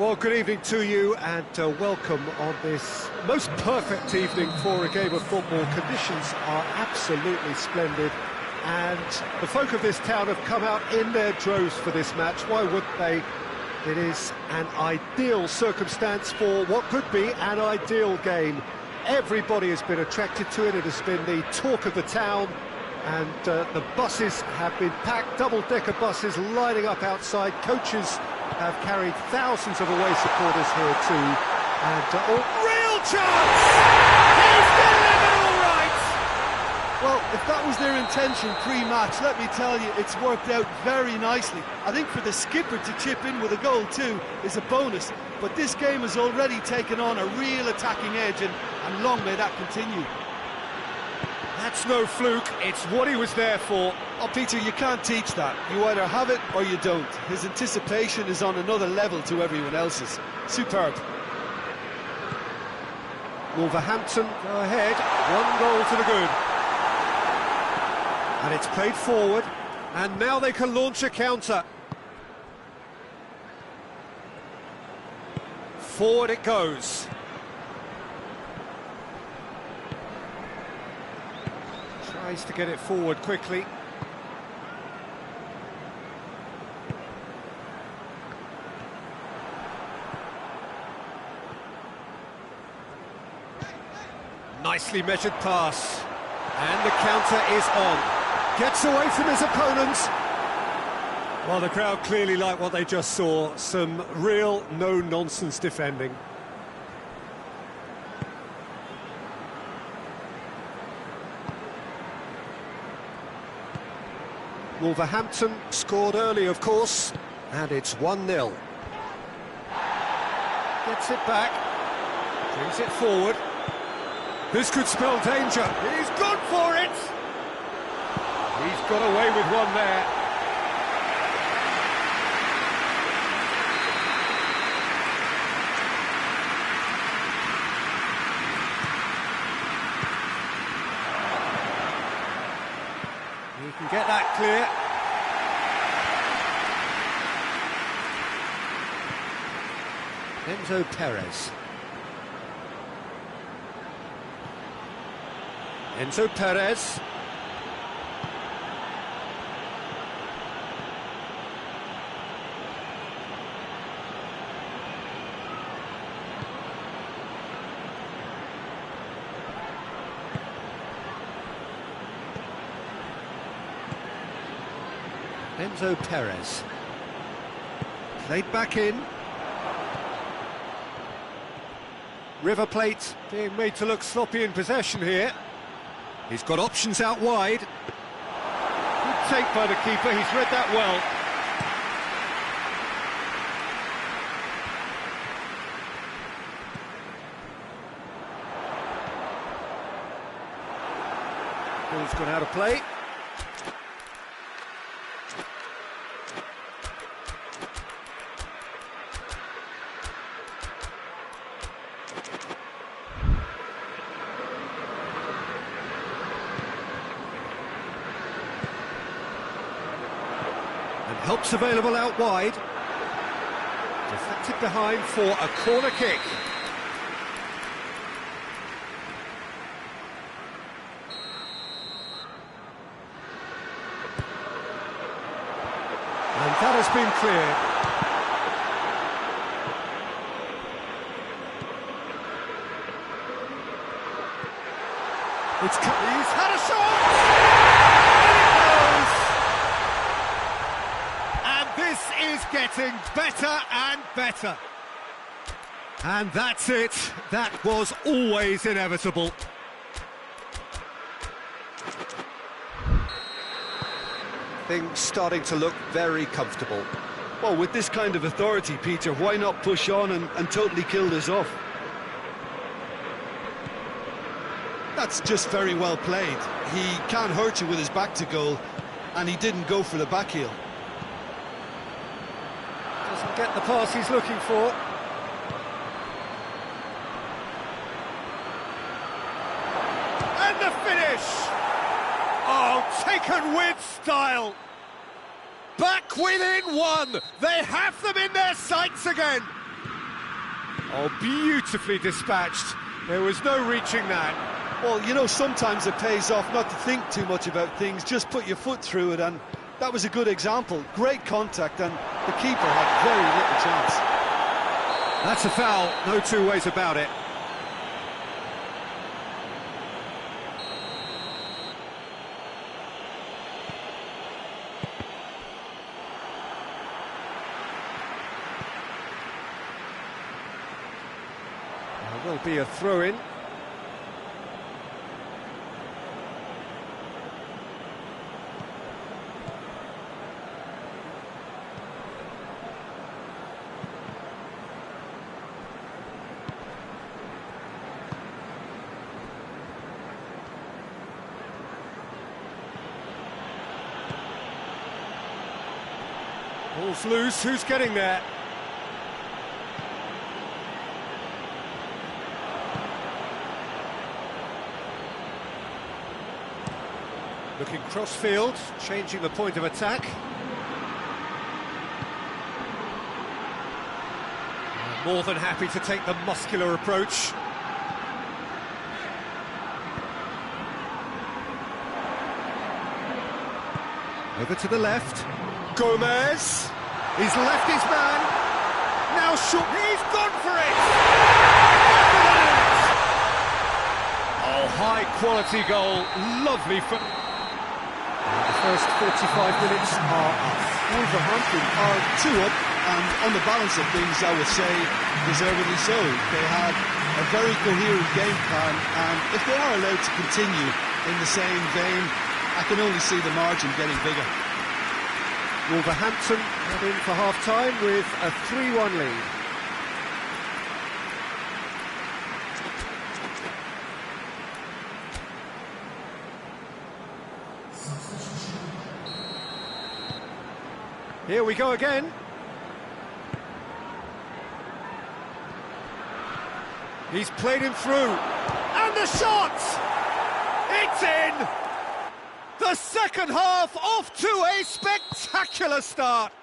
Well, good evening to you and welcome on this most perfect evening for a game of football. Conditions are absolutely splendid and the folk of this town have come out in their droves for this match. Why would they? It is an ideal circumstance for what could be an ideal game. Everybody has been attracted to it. It has been the talk of the town, and the buses have been packed, double-decker buses lining up outside. Coaches have carried thousands of away supporters here too, and real chance! He's delivered all right! Well, if that was their intention pre-match, let me tell you, it's worked out very nicely. I think for the skipper to chip in with a goal too is a bonus, but this game has already taken on a real attacking edge, and long may that continue. That's no fluke, it's what he was there for. Oh, Peter, you can't teach that. You either have it or you don't. His anticipation is on another level to everyone else's. Superb. Wolverhampton go ahead, 1 goal to the good. And it's played forward, and now they can launch a counter. Forward it goes. Tries to get it forward quickly. Nicely measured pass. And the counter is on. Gets away from his opponents. Well, the crowd clearly like what they just saw. Some real no-nonsense defending. Wolverhampton scored early, of course, and it's 1-0. Gets it back, brings it forward. This could spell danger. He's gone for it! He's got away with one there. He can get that clear. Enzo Perez. Enzo Perez. Enzo Perez. Played back in. River Plate being made to look sloppy in possession here. He's got options out wide. Good take by the keeper, he's read that well. Ball's gone out of play. Help's available out wide. Deflected behind for a corner kick. And that has been cleared. He's had a shot! Is getting better and better. And that's it. That was always inevitable. Things starting to look very comfortable. Well, with this kind of authority, Peter, why not push on and totally kill this off? That's just very well played. He can't hurt you with his back to goal, and he didn't go for the back heel. Doesn't get the pass he's looking for. And the finish! Oh, taken with style! Back within one! They have them in their sights again! Oh, beautifully dispatched. There was no reaching that. Well, you know, sometimes it pays off not to think too much about things, just put your foot through it, and that was a good example. Great contact, and the keeper had very little chance. That's a foul, no two ways about it. There will be a throw-in. Ball's loose, who's getting there? Looking cross-field, changing the point of attack. More than happy to take the muscular approach. Over to the left. Gomez. He's left his man. Now shoot. He's gone for it. Oh, high quality goal. Lovely for... The first 45 minutes are up. Wolverhampton are 2 up, and on the balance of things, I would say, deservedly so. They had a very coherent game plan, and if they are allowed to continue in the same vein, I can only see the margin getting bigger. Wolverhampton head in for half-time with a 3-1 lead. Here we go again. He's played him through. And the shot! It's in! The second half off to a spectacular start.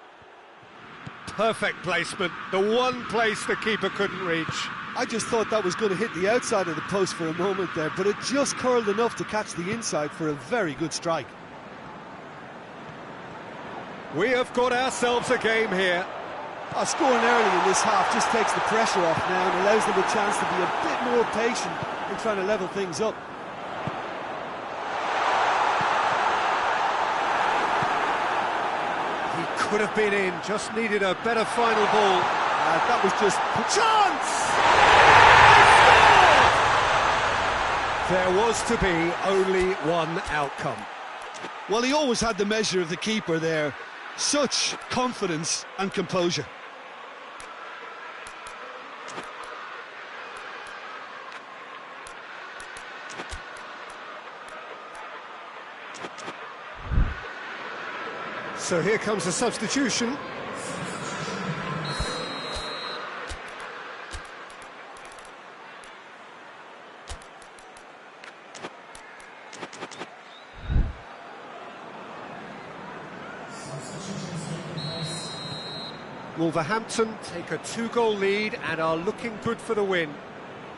Perfect placement, the one place the keeper couldn't reach. I just thought that was going to hit the outside of the post for a moment there, but it just curled enough to catch the inside for a very good strike. We have got ourselves a game here. Scoring early in this half just takes the pressure off now and allows them a chance to be a bit more patient in trying to level things up. He could have been in, just needed a better final ball. That was just... Chance! There was to be only one outcome. Well, he always had the measure of the keeper there. Such confidence and composure. So here comes a substitution. Wolverhampton take a 2-goal lead and are looking good for the win.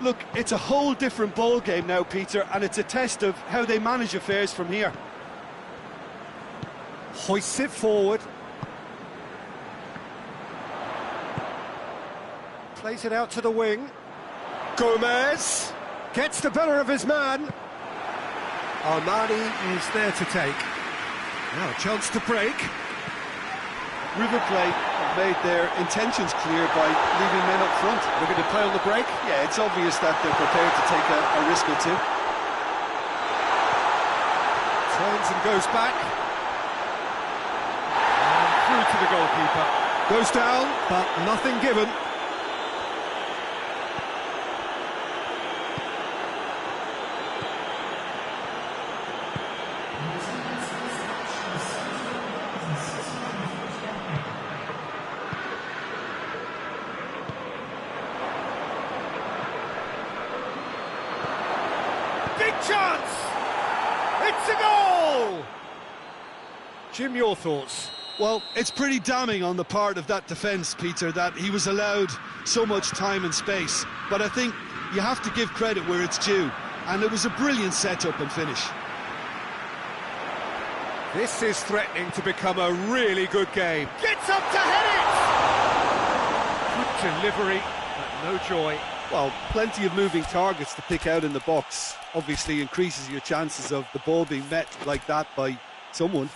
Look, it's a whole different ball game now, Peter, and it's a test of how they manage affairs from here. Hoists it forward. Plays it out to the wing. Gomez gets the better of his man. Armani is there to take. Now a chance to break. River Plate have made their intentions clear by leaving men up front. Looking to play on the break? Yeah, it's obvious that they're prepared to take a risk or two. Turns and goes back. And through to the goalkeeper. Goes down, but nothing given. Big chance! It's a goal! Jim, your thoughts? Well, it's pretty damning on the part of that defence, Peter, that he was allowed so much time and space. But I think you have to give credit where it's due, and it was a brilliant setup and finish. This is threatening to become a really good game. Gets up to head it! Good delivery, but no joy. Well, plenty of moving targets to pick out in the box. Obviously increases your chances of the ball being met like that by someone.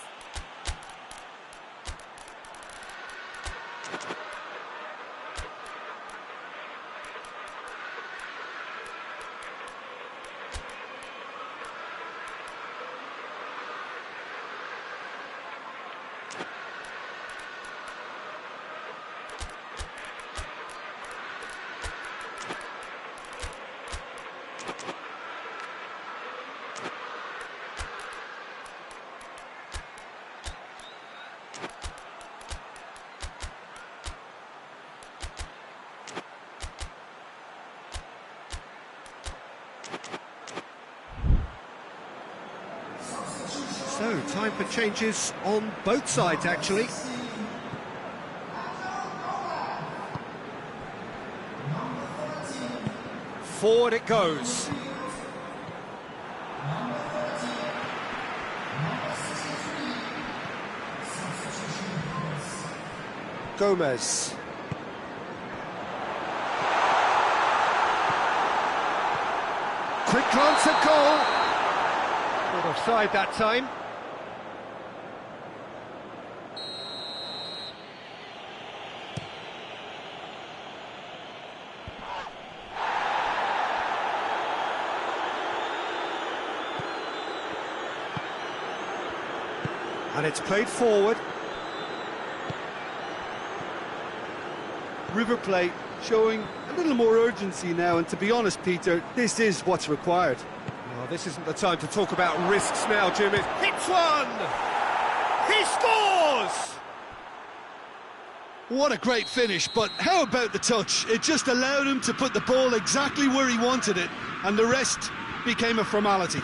So, time for changes on both sides, actually. Forward it goes. Gomez. Quick glance at goal. Not offside that time. And it's played forward. River Plate showing a little more urgency now, and to be honest, Peter, this is what's required. Well, this isn't the time to talk about risks now, Jim. It hits one! He scores! What a great finish, but how about the touch? It just allowed him to put the ball exactly where he wanted it, and the rest became a formality.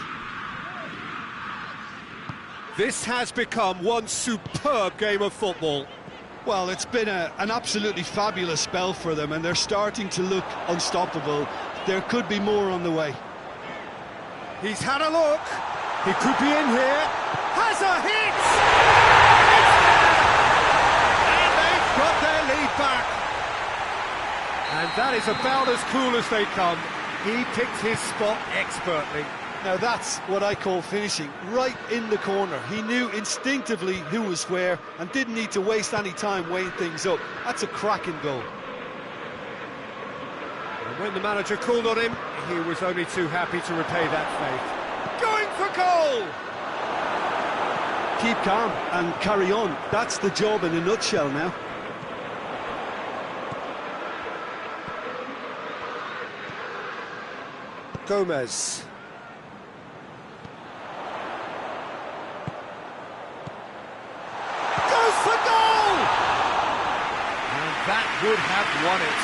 This has become one superb game of football. Well, it's been an absolutely fabulous spell for them, and they're starting to look unstoppable. There could be more on the way. He's had a look. He could be in here. Has a hit! It's there! And they've got their lead back. And that is about as cool as they come. He picked his spot expertly. Now that's what I call finishing, right in the corner. He knew instinctively who was where and didn't need to waste any time weighing things up. That's a cracking goal. And when the manager called on him, he was only too happy to repay that faith. Going for goal! Keep calm and carry on. That's the job in a nutshell now. Gomez. That would have won it.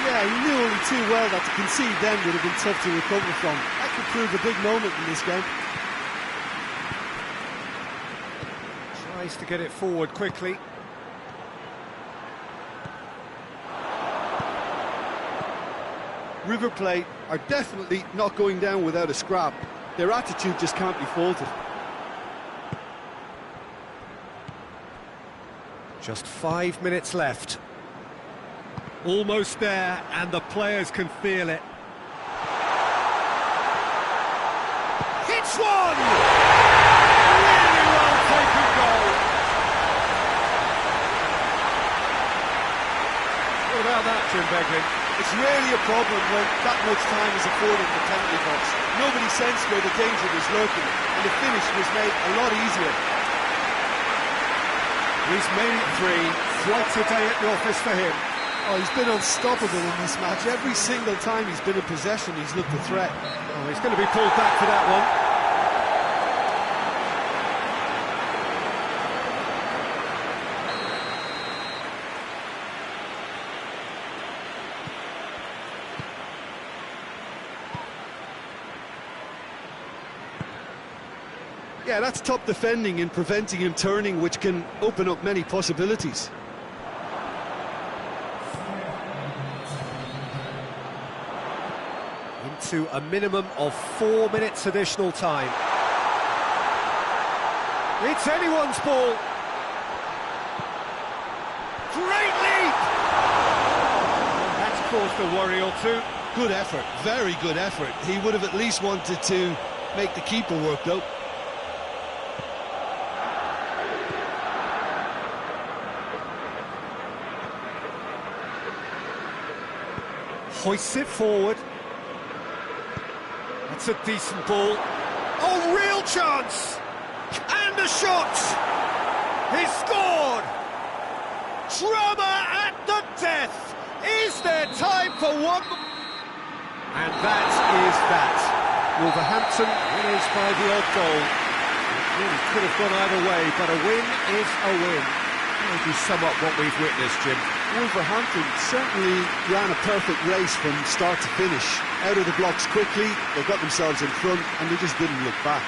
Yeah, he knew only too well that to concede then would have been tough to recover from. That could prove a big moment in this game. Tries to get it forward quickly. River Plate are definitely not going down without a scrap. Their attitude just can't be faulted. Just 5 minutes left. Almost there, and the players can feel it. Hits one! Really well taken goal. What about that, Jim Begley? It's rarely a problem when that much time is afforded in the penalty box. Nobody sensed where the danger was lurking, and the finish was made a lot easier. He's made it 3. Flight today at the office for him. Oh, he's been unstoppable in this match. Every single time he's been in possession, he's looked a threat. Oh, he's going to be pulled back for that one. Yeah, that's top defending and preventing him turning, which can open up many possibilities. Into a minimum of 4 minutes additional time. It's anyone's ball. Great lead! That's caused a worry or two. Good effort, very good effort. He would have at least wanted to make the keeper work, though. Hoists it forward. That's a decent ball. Oh, real chance! And a shot! He's scored! Drama at the death! Is there time for one? And that is that. Wolverhampton winners by the odd goal. It really could have gone either way, but a win is a win. Maybe sum up what we've witnessed, Jim. Wolverhampton certainly ran a perfect race from start to finish. Out of the blocks quickly, they got themselves in front, and they just didn't look back.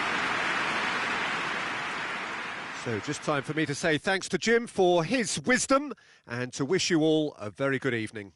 So just time for me to say thanks to Jim for his wisdom, and to wish you all a very good evening.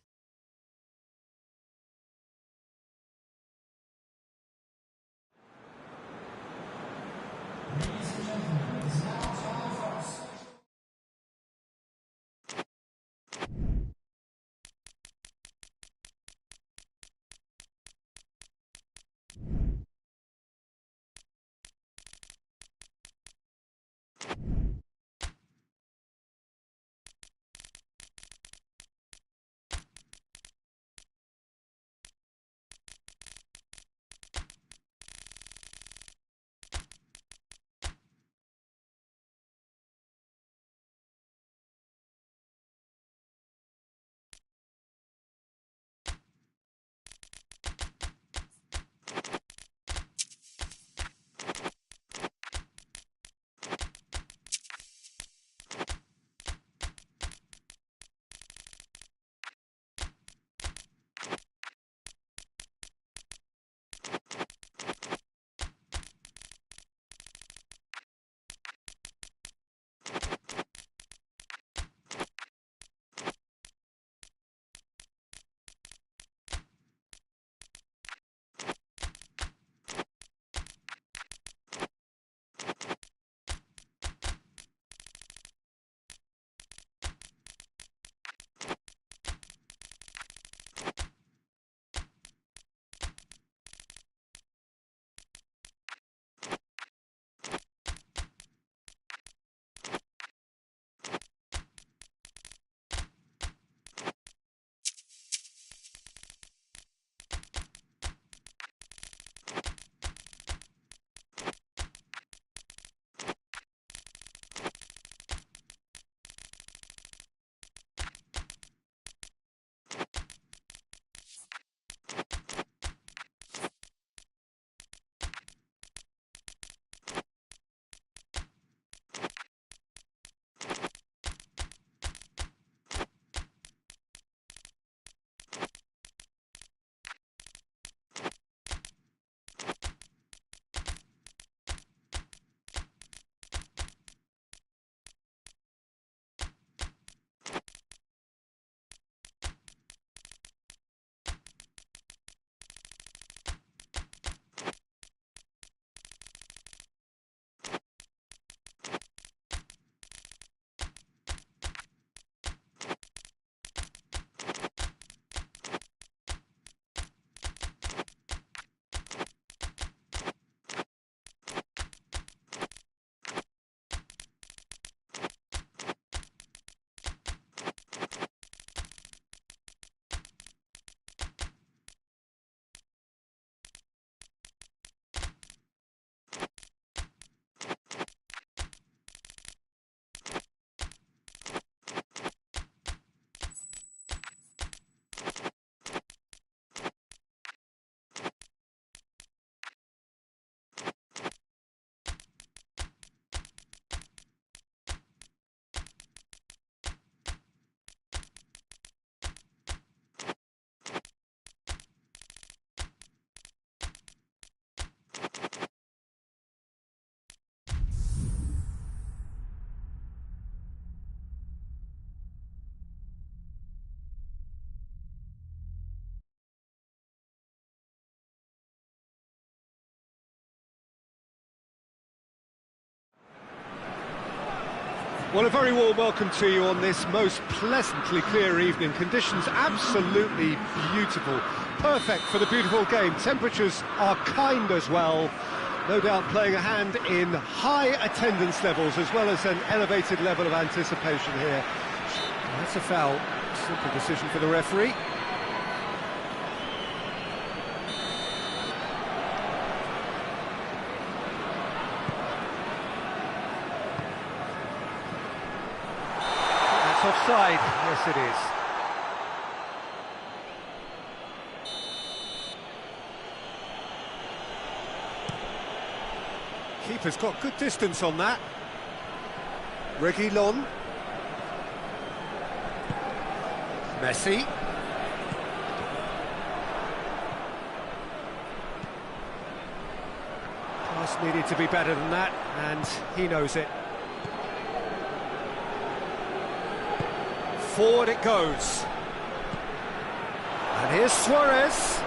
Well, a very warm welcome to you on this most pleasantly clear evening. Conditions absolutely beautiful. Perfect for the beautiful game. Temperatures are kind as well. No doubt playing a hand in high attendance levels as well as an elevated level of anticipation here. That's a foul. Simple decision for the referee. That's offside. Yes, it is. Keeper's got good distance on that. Reguilón. Messi. Pass needed to be better than that, and he knows it. Forward it goes. And here's Suarez.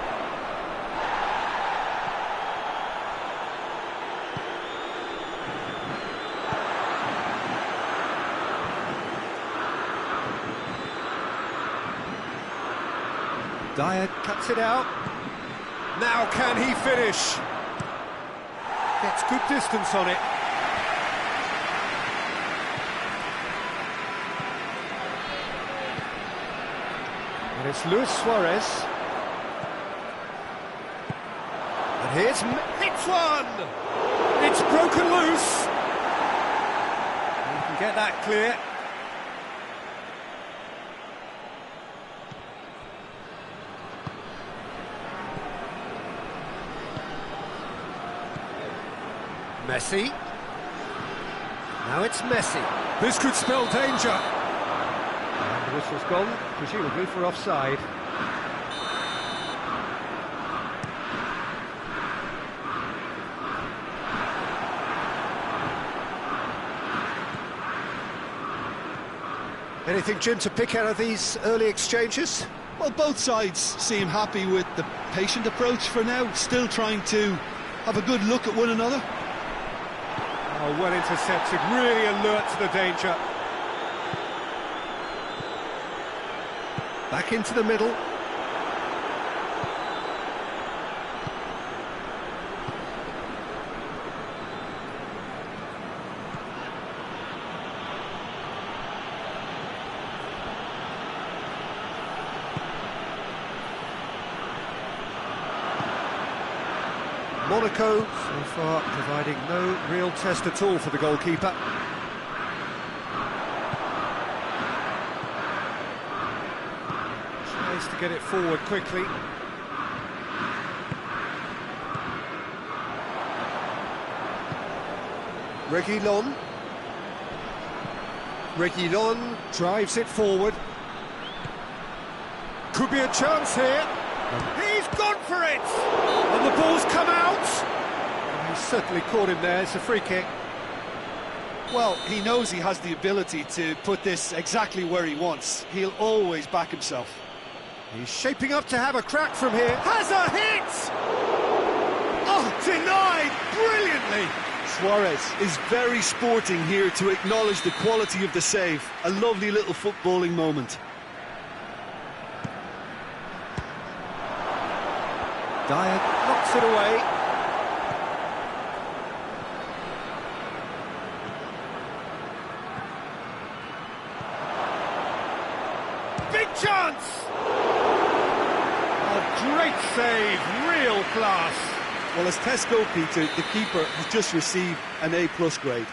Dyer cuts it out. Now can he finish? Gets good distance on it. And it's Luis Suarez. And here's... It's one! It's broken loose! You can get that clear. Messi. Now it's Messi. This could spell danger. And the whistle's gone, presumably for offside. Anything, Jim, to pick out of these early exchanges? Well, both sides seem happy with the patient approach for now, still trying to have a good look at one another. Oh, well intercepted, really alert to the danger. Back into the middle. Monaco, so far, providing no real test at all for the goalkeeper. Tries to get it forward quickly. Reguilón. Reguilón drives it forward. Could be a chance here. He's gone for it! And the ball's come out! He's certainly caught him there, it's a free kick. Well, he knows he has the ability to put this exactly where he wants. He'll always back himself. He's shaping up to have a crack from here. Has a hit! Oh, denied brilliantly! Suarez is very sporting here to acknowledge the quality of the save. A lovely little footballing moment. Dyer knocks it away. Big chance! A great save, real class. Well, as tests go, Peter, the keeper has just received an A+ grade.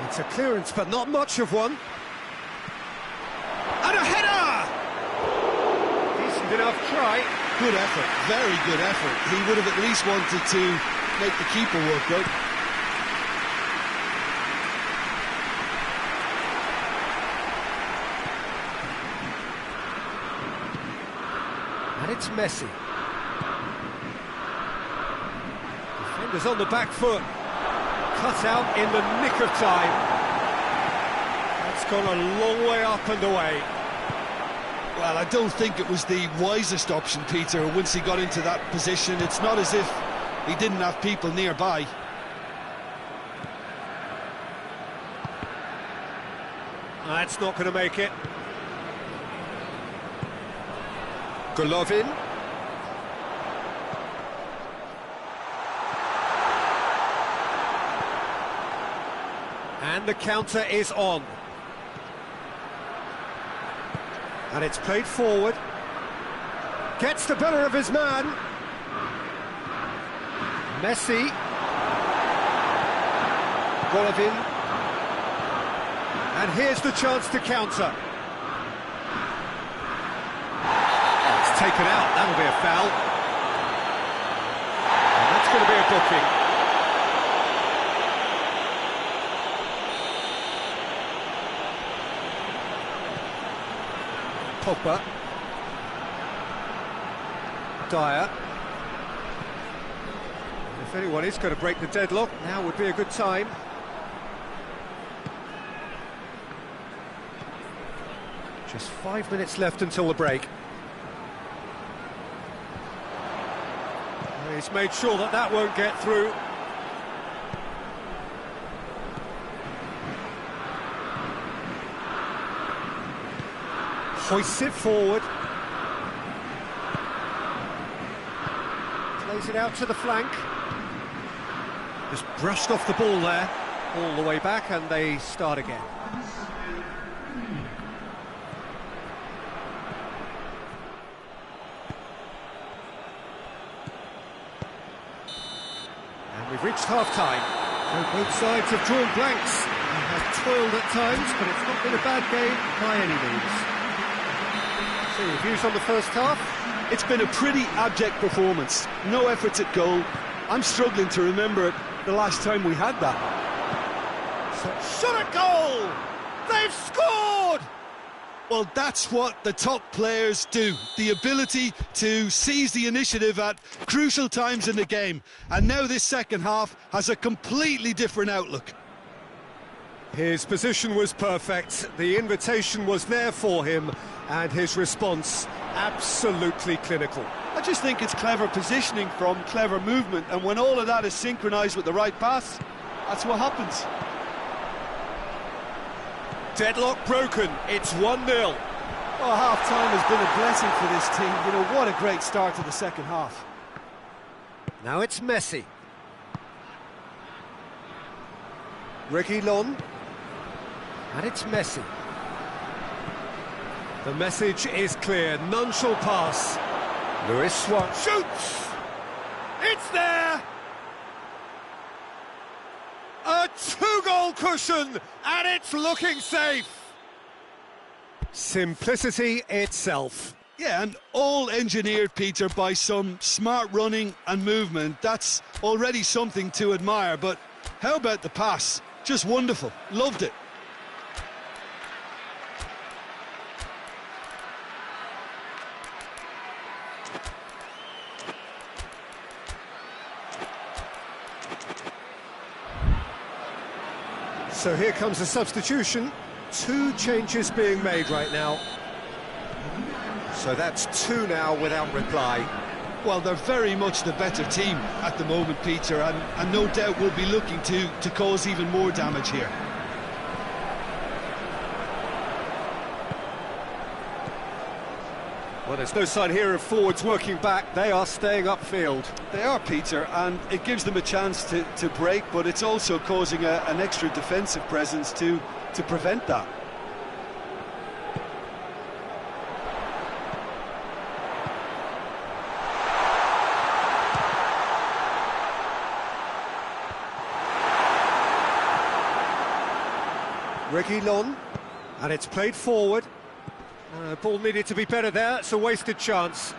It's a clearance, but not much of one. And a header! Decent enough try. Good effort, very good effort. He would have at least wanted to make the keeper work out. And it's Messi. Defenders on the back foot. Cut out in the nick of time. That's gone a long way up and away. Well, I don't think it was the wisest option, Peter, once he got into that position. It's not as if He didn't have people nearby. That's not going to make it. Golovin. And the counter is on. And it's played forward. Gets the better of his man. Messi. Golovin. And here's the chance to counter. Oh, it's taken out. That'll be a foul. And that's going to be a booking. Pogba. Dyer. If anyone is going to break the deadlock, now would be a good time. Just 5 minutes left until the break. He's made sure that that won't get through. Hoists it forward. Plays it out to the flank. Just brushed off the ball there, all the way back, and they start again. And we've reached half-time. So both sides have drawn blanks and have toiled at times, but it's not been a bad game by any means. So, your views on the first half? It's been a pretty abject performance. No efforts at goal. I'm struggling to remember the last time we had that. Shot at goal! They've scored! Well, that's what the top players do. The ability to seize the initiative at crucial times in the game. And now this second half has a completely different outlook. His position was perfect, the invitation was there for him, and his response absolutely clinical. I just think it's clever positioning from clever movement, and when all of that is synchronised with the right pass, that's what happens. Deadlock broken, it's 1-0. Oh, half-time has been a blessing for this team. You know, what a great start to the second half. Now it's Messi. Reguilon. And it's Messi. The message is clear, none shall pass. Xuan shoots! It's there! A two-goal cushion, and it's looking safe! Simplicity itself. Yeah, and all engineered, Peter, by some smart running and movement. That's already something to admire, but how about the pass? Just wonderful, loved it. So here comes a substitution. 2 changes being made right now. So that's 2 now without reply. Well, they're very much the better team at the moment, Peter, and no doubt will be looking to cause even more damage here. Well, there's no sign here of forwards working back. They are staying upfield. They are, Peter, and it gives them a chance to break, but it's also causing an extra defensive presence to prevent that. Reguilon, and it's played forward. Ball needed to be better there, it's a wasted chance.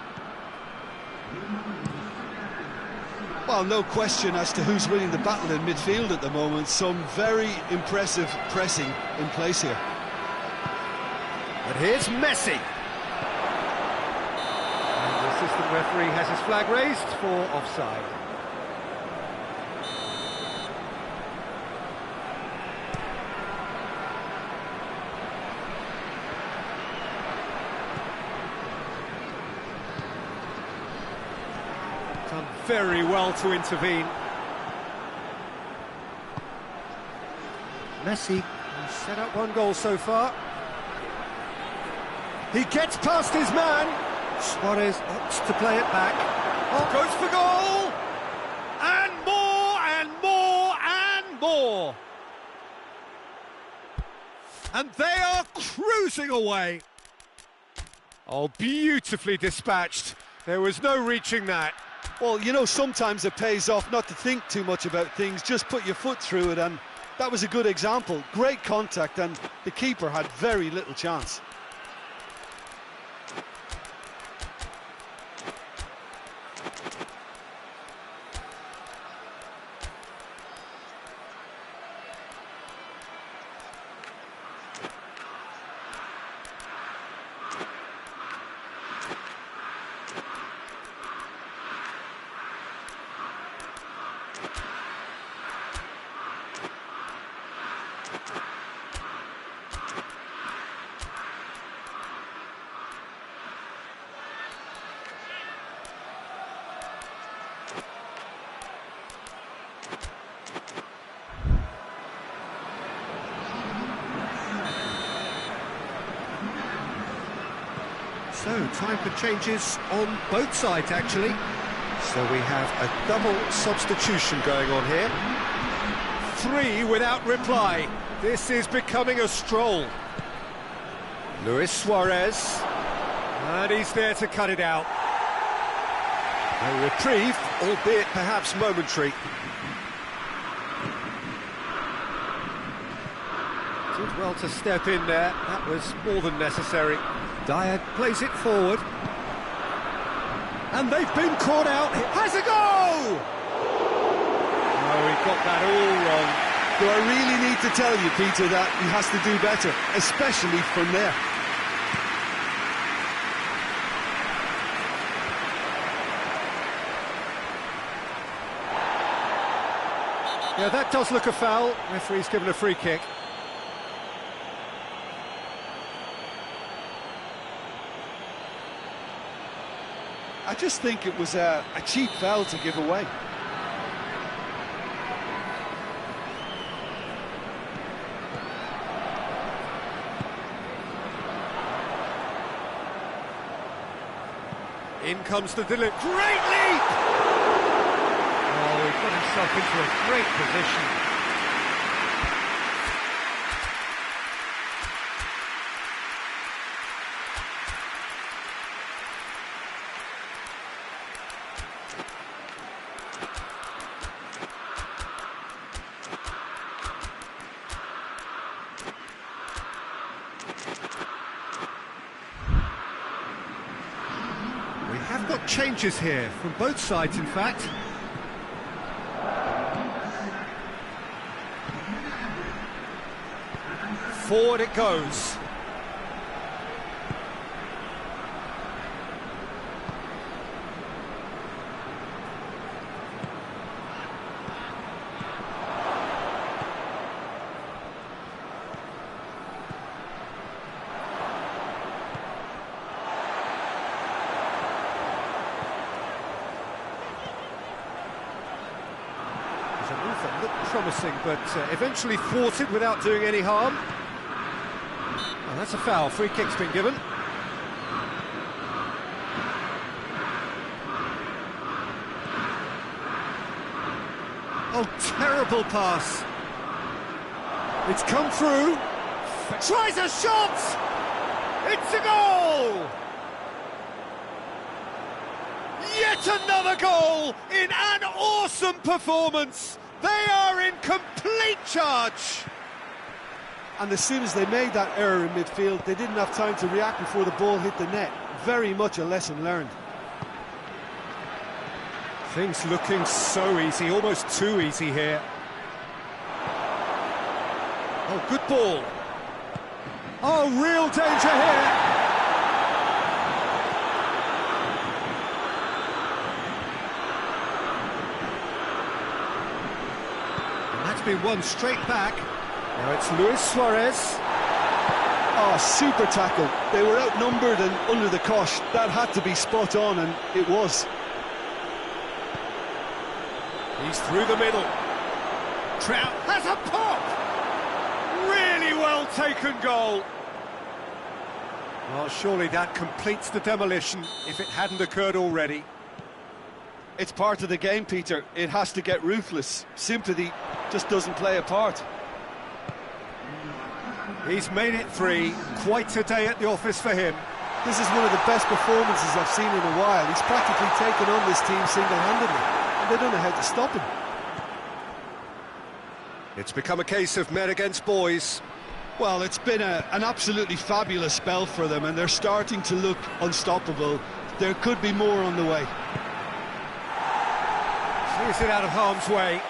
Well, no question as to who's winning the battle in midfield at the moment. Some very impressive pressing in place here. And here's Messi. And the assistant referee has his flag raised for offside. Done very well to intervene. Messi has set up one goal so far. He gets past his man. Suarez opts to play it back. Oh, goes for goal! And more, and more, and more! And they are cruising away. Oh, beautifully dispatched. There was no reaching that. Well, you know, sometimes it pays off not to think too much about things, just put your foot through it, and that was a good example. Great contact, and the keeper had very little chance. So, time for changes on both sides, actually. So we have a double substitution going on here. 3 without reply. This is becoming a stroll. Luis Suarez. And he's there to cut it out. A reprieve, albeit perhaps momentary. Did well to step in there. That was more than necessary. Dyer plays it forward. And they've been caught out. Has a go! Oh, he got that all wrong. Do I really need to tell you, Peter, that he has to do better, especially from there? Yeah, that does look a foul. Referee's given a free kick. I just think it was a cheap foul to give away. In comes the delivery. Great leap! Oh, he put himself into a great position. Have got changes here from both sides, in fact. Forward it goes. That looked promising, but eventually thwarted without doing any harm. Oh, that's a foul. Free kick's been given. Oh, terrible pass. It's come through. Tries a shot! It's a goal! Yet another goal in an awesome performance. They are in complete charge. And as soon as they made that error in midfield, they didn't have time to react before the ball hit the net. Very much a lesson learned. Things looking so easy, almost too easy here. Oh, good ball. Oh, real danger here. Been won straight back. Now it's Luis Suarez. Oh, super tackle. They were outnumbered and under the cosh. That had to be spot on, and it was. He's through the middle. Trout has a pop! Really well taken goal. Well, surely that completes the demolition if it hadn't occurred already. It's part of the game, Peter. It has to get ruthless. Sympathy just doesn't play a part. He's made it 3. Quite a day at the office for him. This is one of the best performances I've seen in a while. He's practically taken on this team single-handedly, and they don't know how to stop him. It's become a case of men against boys. Well, it's been an absolutely fabulous spell for them, and they're starting to look unstoppable. There could be more on the way. Clears it out of harm's way.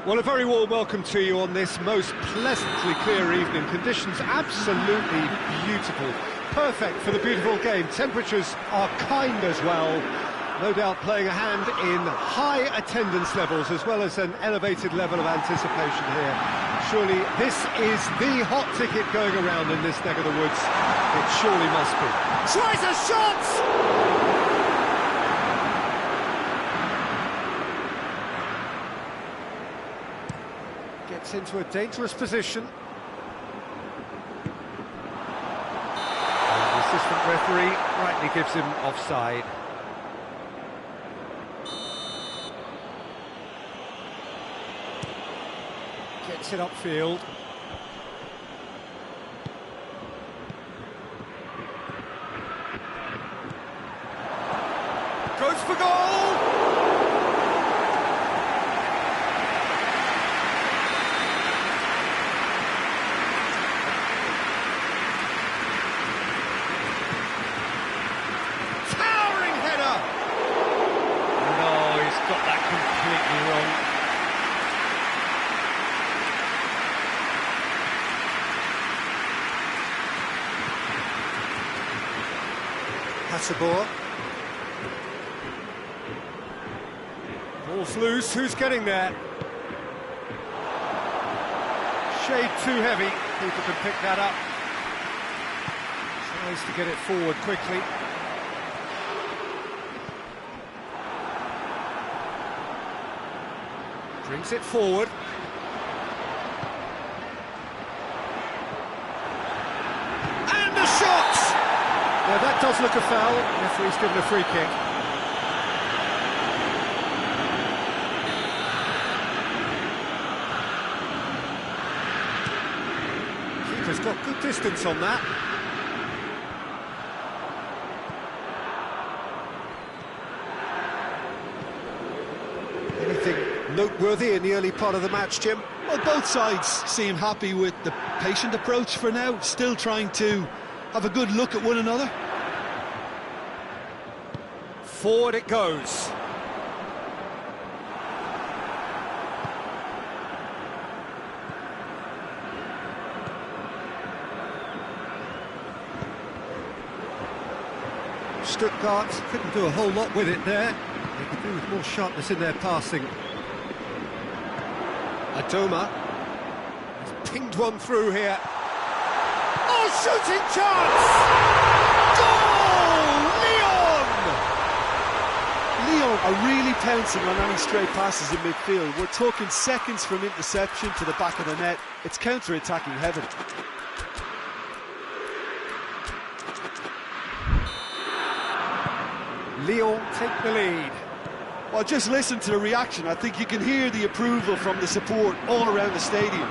Well, a very warm welcome to you on this most pleasantly clear evening. Conditions absolutely beautiful. Perfect for the beautiful game. Temperatures are kind as well. No doubt playing a hand in high attendance levels as well as an elevated level of anticipation here. Surely this is the hot ticket going around in this neck of the woods. It surely must be. Tries a shot! Gets into a dangerous position. And the assistant referee rightly gives him offside. Gets it upfield. Goes for goal! Towering header! No, he's got that completely wrong. Hasabor. Ball's loose, who's getting there? Shade too heavy, people can pick that up. Tries to get it forward quickly. Brings it forward. And a shot! Now that does look a foul, referee's given a free kick. Keeper's got good distance on that. Anything noteworthy in the early part of the match, Jim? Well, both sides seem happy with the patient approach for now, still trying to have a good look at one another. Forward it goes. Stuttgart couldn't do a whole lot with it there. They could do with more sharpness in their passing. Adoma has pinged one through here. Oh, shooting chance! Goal! Lyon! Lyon are really pouncing on any stray passes in midfield. We're talking seconds from interception to the back of the net. It's counter-attacking heaven. Lyon take the lead. Well, just listen to the reaction. I think you can hear the approval from the support all around the stadium.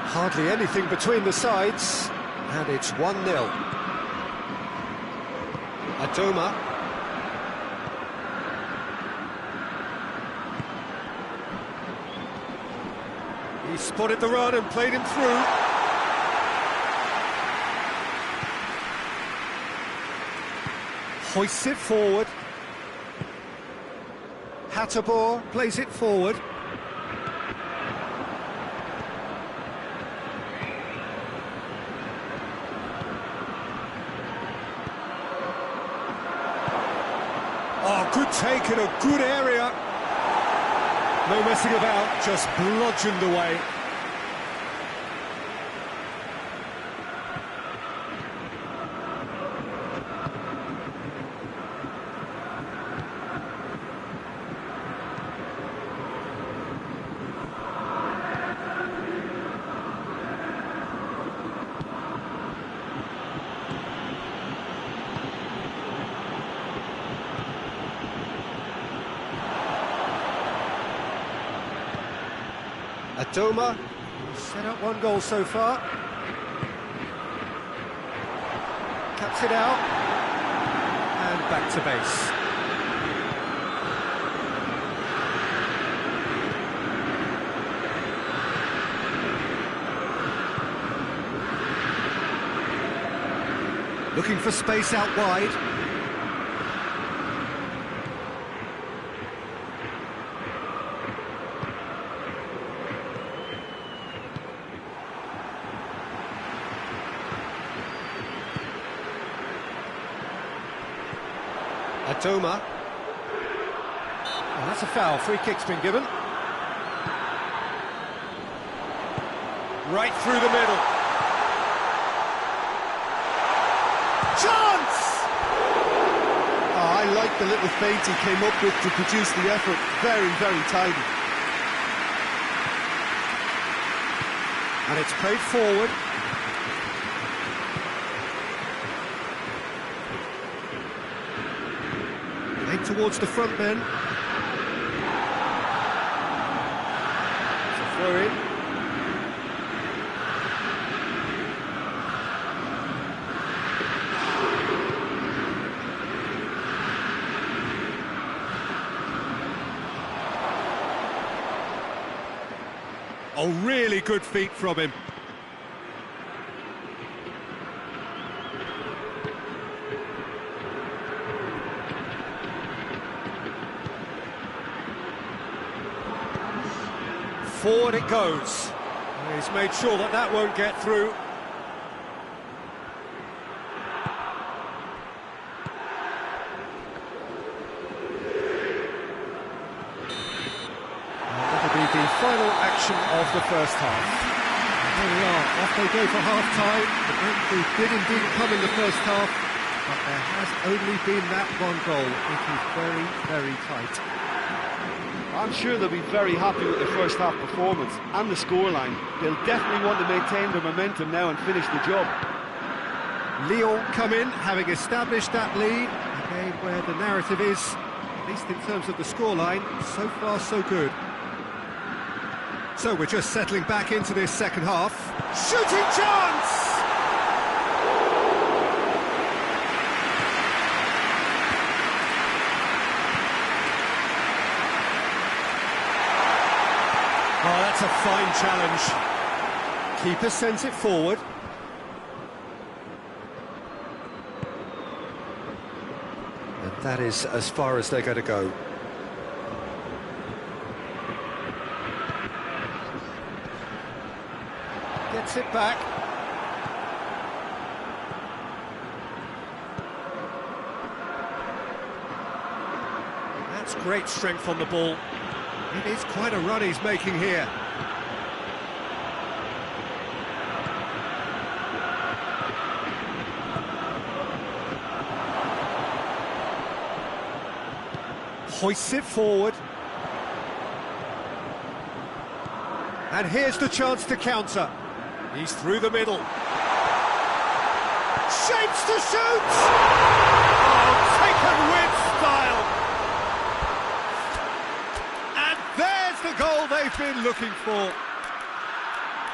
Hardly anything between the sides, and it's 1-0. Adoma. He spotted the run and played him through. Hoists it forward. Hasabor plays it forward. Oh, good take in a good area. No messing about, just bludgeoned away. Adoma set up one goal so far. Cuts it out. And back to base. Looking for space out wide. Adoma. That's a foul. Free kick's been given. Right through the middle. Chance! Oh, I like the little feint he came up with to produce the effort. Very, very tidy. And it's played forward. Played towards the front then. It's a throw in. Oh, really good feet from him. Forward it goes. He's made sure that that won't get through. That'll be the final action of the first half. There we are, off they go for half-time. The breakthrough did indeed come in the first half, but there has only been that one goal. It is very, very tight. I'm sure they'll be very happy with the first half performance and the scoreline. They'll definitely want to maintain their momentum now and finish the job. Lyon come in, having established that lead. Again, where the narrative is, at least in terms of the scoreline, so far so good. So we're just settling back into this second half. Shooting chance! Oh, that's a fine challenge. Keeper sends it forward. And that is as far as they're going to go. Gets it back. That's great strength on the ball. It is quite a run he's making here. Hoists it forward. And here's the chance to counter. He's through the middle. Shapes to shoot! Oh, taken with style! The goal they've been looking for.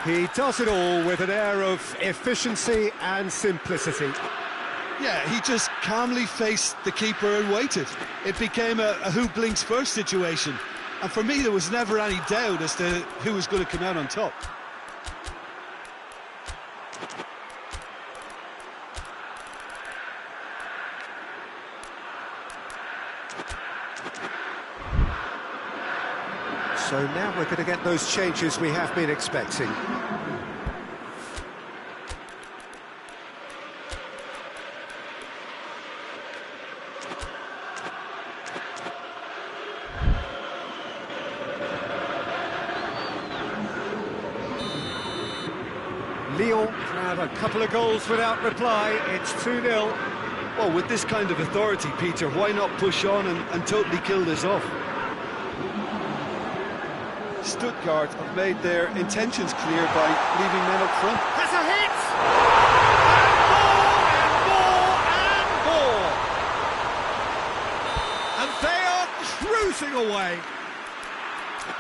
He does it all with an air of efficiency and simplicity. Yeah, he just calmly faced the keeper and waited. It became a who blinks first situation. And for me, there was never any doubt as to who was going to come out on top. So now we're going to get those changes we have been expecting. Lyon have a couple of goals without reply. It's 2-0. Well, with this kind of authority, Peter, why not push on and totally kill this off? Stuttgart have made their intentions clear by leaving men up front. Has a hit! And more, and more, and more! And they are cruising away.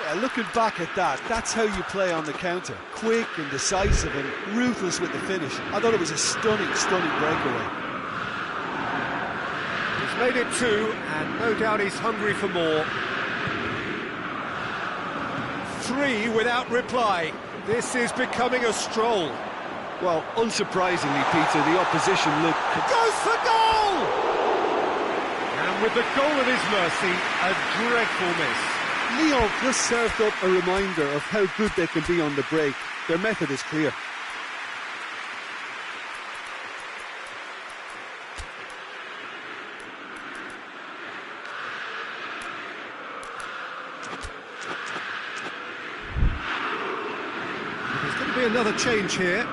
Yeah, looking back at that, that's how you play on the counter. Quick and decisive and ruthless with the finish. I thought it was a stunning, stunning breakaway. He's made it 2, and no doubt he's hungry for more. 3 without reply. This is becoming a stroll. Well, unsurprisingly, Peter, the opposition look... Goes for goal! And with the goal at his mercy, a dreadful miss. Lyon just served up a reminder of how good they can be on the break. Their method is clear. another change here.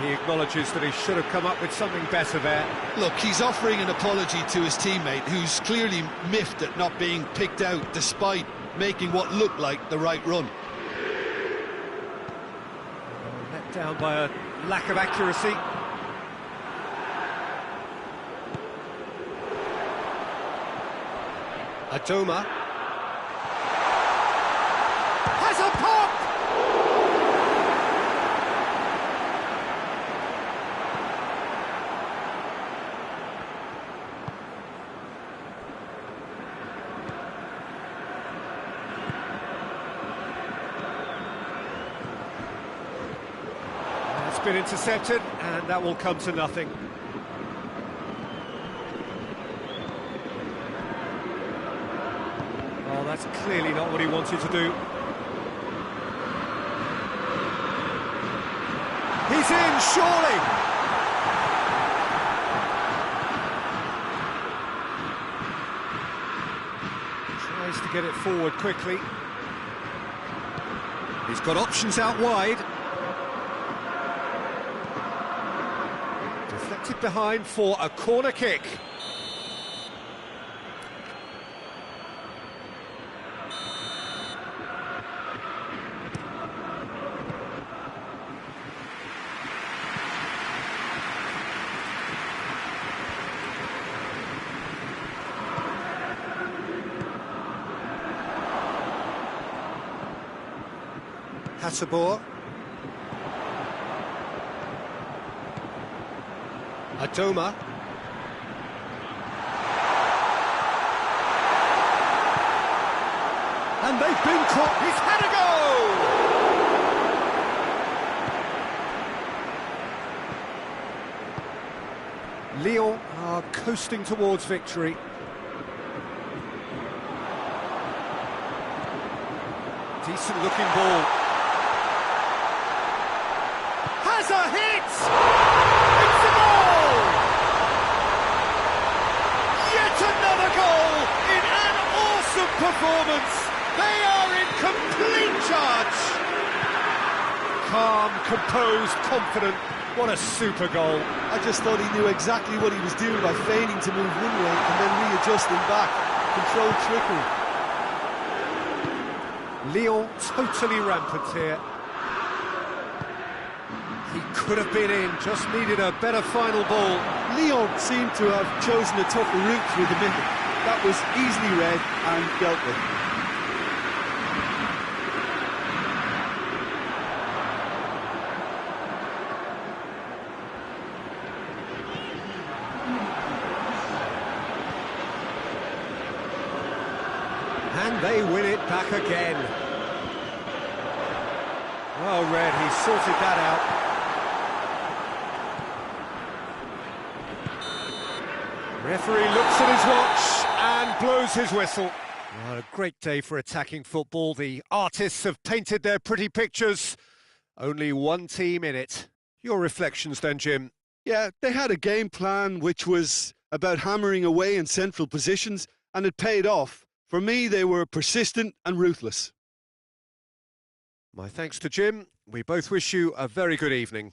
He acknowledges that he should have come up with something better there. Look, he's offering an apology to his teammate, who's clearly miffed at not being picked out despite making what looked like the right run. Let down by a lack of accuracy. Adoma has a pop! It's been intercepted, and that will come to nothing. Oh, that's clearly not what he wanted to do. He's in, surely! Tries to get it forward quickly. He's got options out wide. Deflected behind for a corner kick. Hasabor. Adoma. And they've been caught. He's had a goal! Lyon are coasting towards victory. Decent looking ball. Has a hit! It's a goal! Yet another goal in an awesome performance. They are in complete charge. Calm, composed, confident. What a super goal. I just thought he knew exactly what he was doing by feigning to move one way and then readjusting back. Controlled trickery. Lyon totally rampant here. He could have been in, just needed a better final ball. Lyon seemed to have chosen a tougher route through the middle. That was easily read and dealt with. And they win it back again. Well read, he sorted that out. Referee looks at his watch and blows his whistle. Well, a great day for attacking football. The artists have painted their pretty pictures. Only one team in it. Your reflections then, Jim? Yeah, they had a game plan which was about hammering away in central positions, and it paid off. For me, they were persistent and ruthless. My thanks to Jim. We both wish you a very good evening.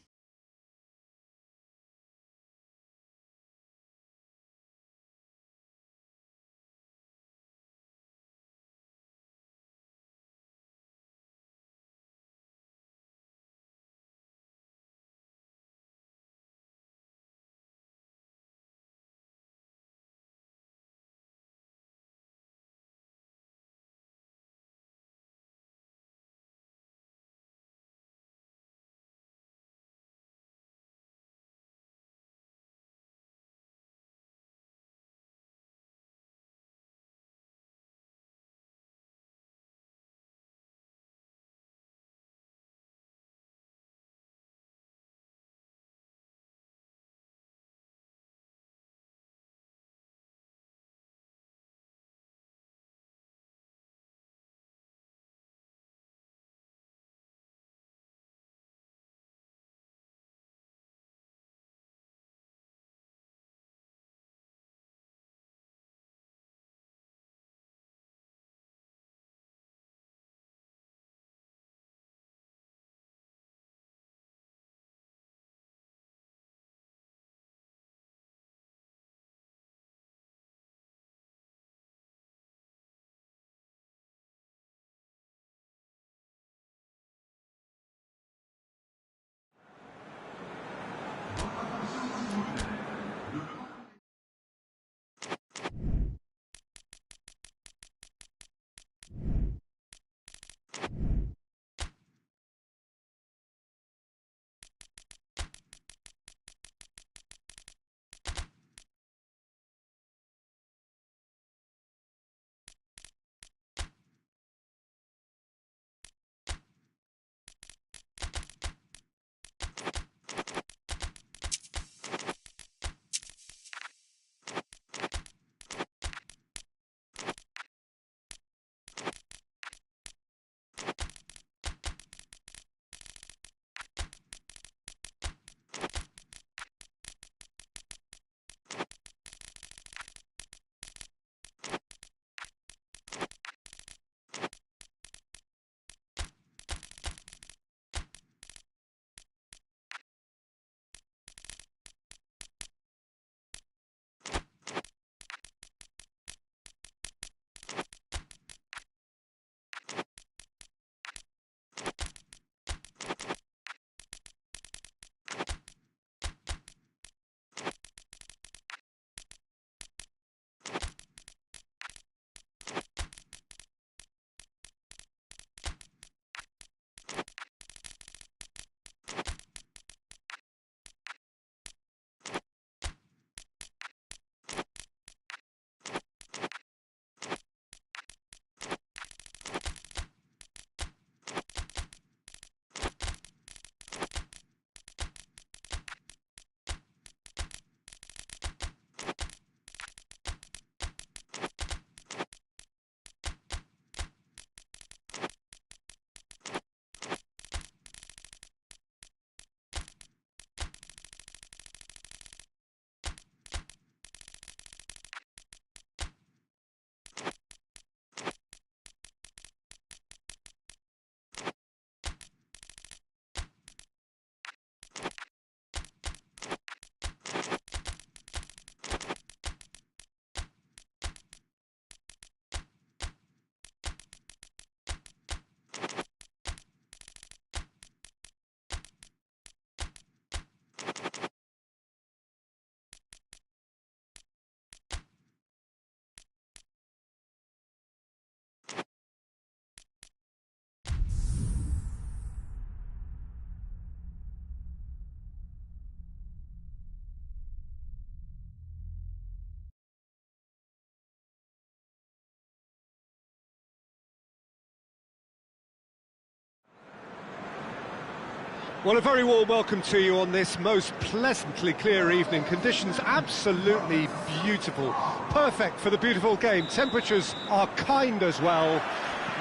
Well, a very warm welcome to you on this most pleasantly clear evening. Conditions absolutely beautiful. Perfect for the beautiful game. Temperatures are kind as well.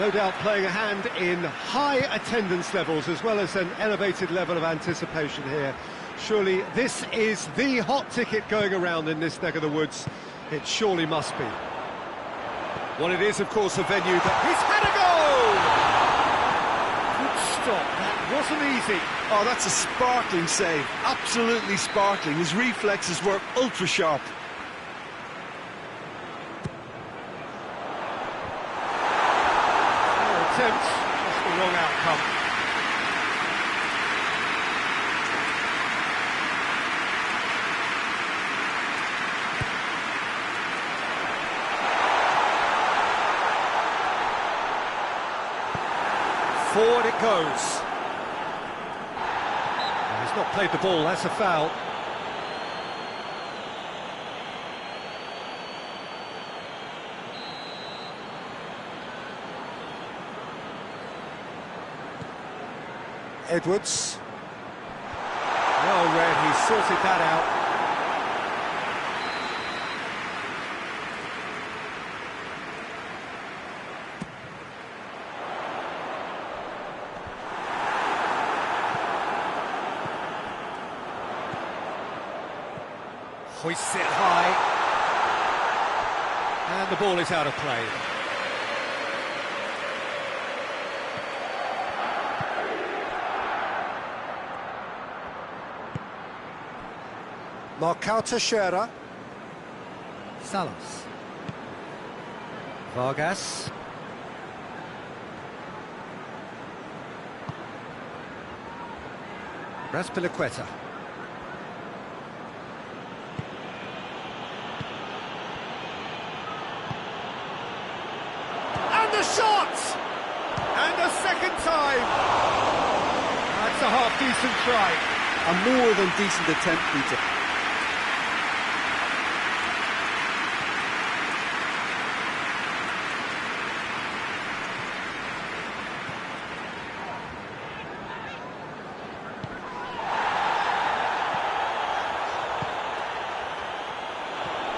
No doubt playing a hand in high attendance levels as well as an elevated level of anticipation here. Surely this is the hot ticket going around in this neck of the woods. It surely must be. Well, it is, of course, a venue that... He's had a goal! Good stop. That wasn't easy. Oh, that's a sparkling save. Absolutely sparkling. His reflexes were ultra-sharp. Attempt, just the wrong outcome. Forward it goes. He's not played the ball, that's a foul. Edwards. Well read, he sorted that out. Hoists it high. And the ball is out of play. Marcao Teixeira. Salas. Vargas. Raspilicueta. And the shot! And a second time! That's a half-decent try. A more than decent attempt, Peter.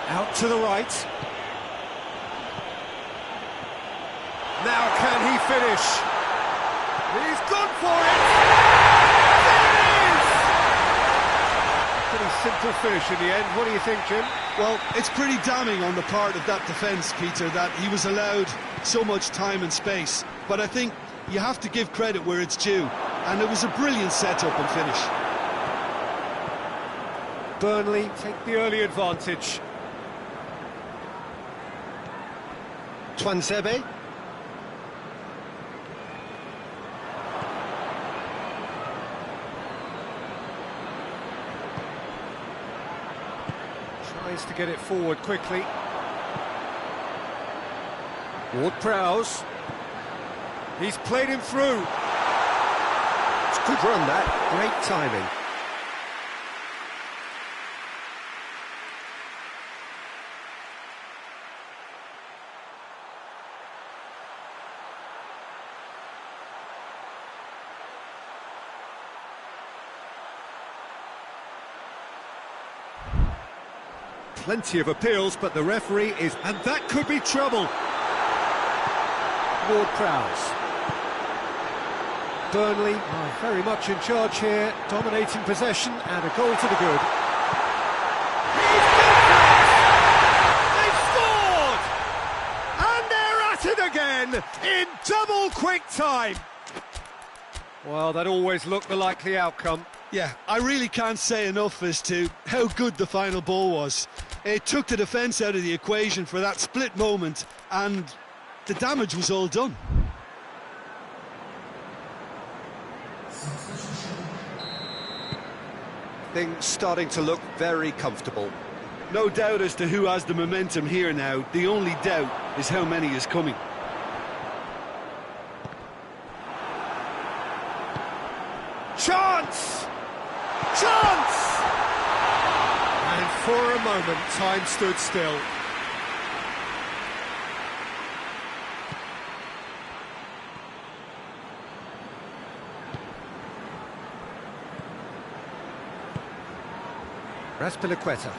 Out to the right. Now can he finish? He's gone for it! There it is! Pretty simple finish in the end. What do you think, Jim? Well, it's pretty damning on the part of that defence, Peter, that he was allowed so much time and space. But I think you have to give credit where it's due. And it was a brilliant setup and finish. Burnley take the early advantage. Tuanzebe. Tries to get it forward quickly. Ward-Prowse. He's played him through. It's a good run, that. Great timing. Plenty of appeals, but the referee is... And that could be trouble. Ward-Prowse. Burnley are very much in charge here, dominating possession and a goal to the good. He's They've scored! And they're at it again in double quick time. Well, that always looked the likely outcome. Yeah, I really can't say enough as to how good the final ball was. It took the defence out of the equation for that split moment, and the damage was all done. Things starting to look very comfortable. No doubt as to who has the momentum here now. The only doubt is how many is coming. Chance! Chance! And for a moment, time stood still. Azpilicueta.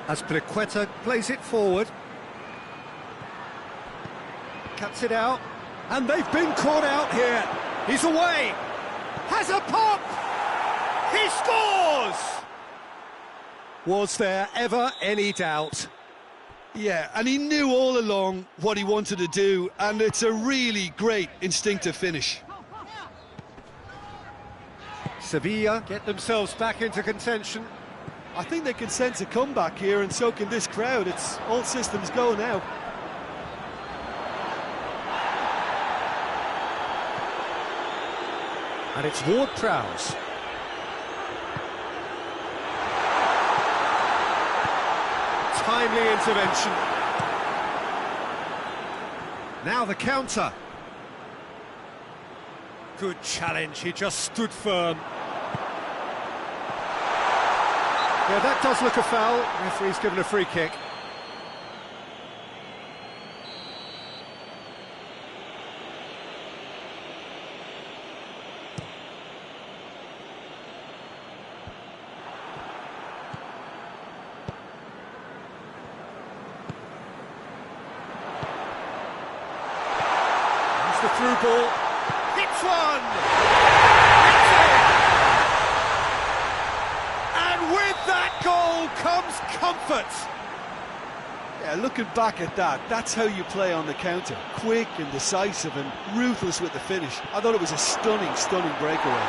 Azpilicueta plays it forward. Cuts it out. And they've been caught out here. He's away. Has a pop. He scores! Was there ever any doubt? Yeah, and he knew all along what he wanted to do, and it's a really great instinctive finish. Sevilla get themselves back into contention. I think they can sense a comeback here, and so can this crowd. It's all systems go now. And it's Ward-Prowse. Timely intervention. Now the counter. Good challenge, he just stood firm. Yeah, that does look a foul. Referee's given a free kick. The through ball, hits one, hits it, and with that goal comes comfort. Yeah, looking back at that, that's how you play on the counter. Quick and decisive and ruthless with the finish. I thought it was a stunning, stunning breakaway.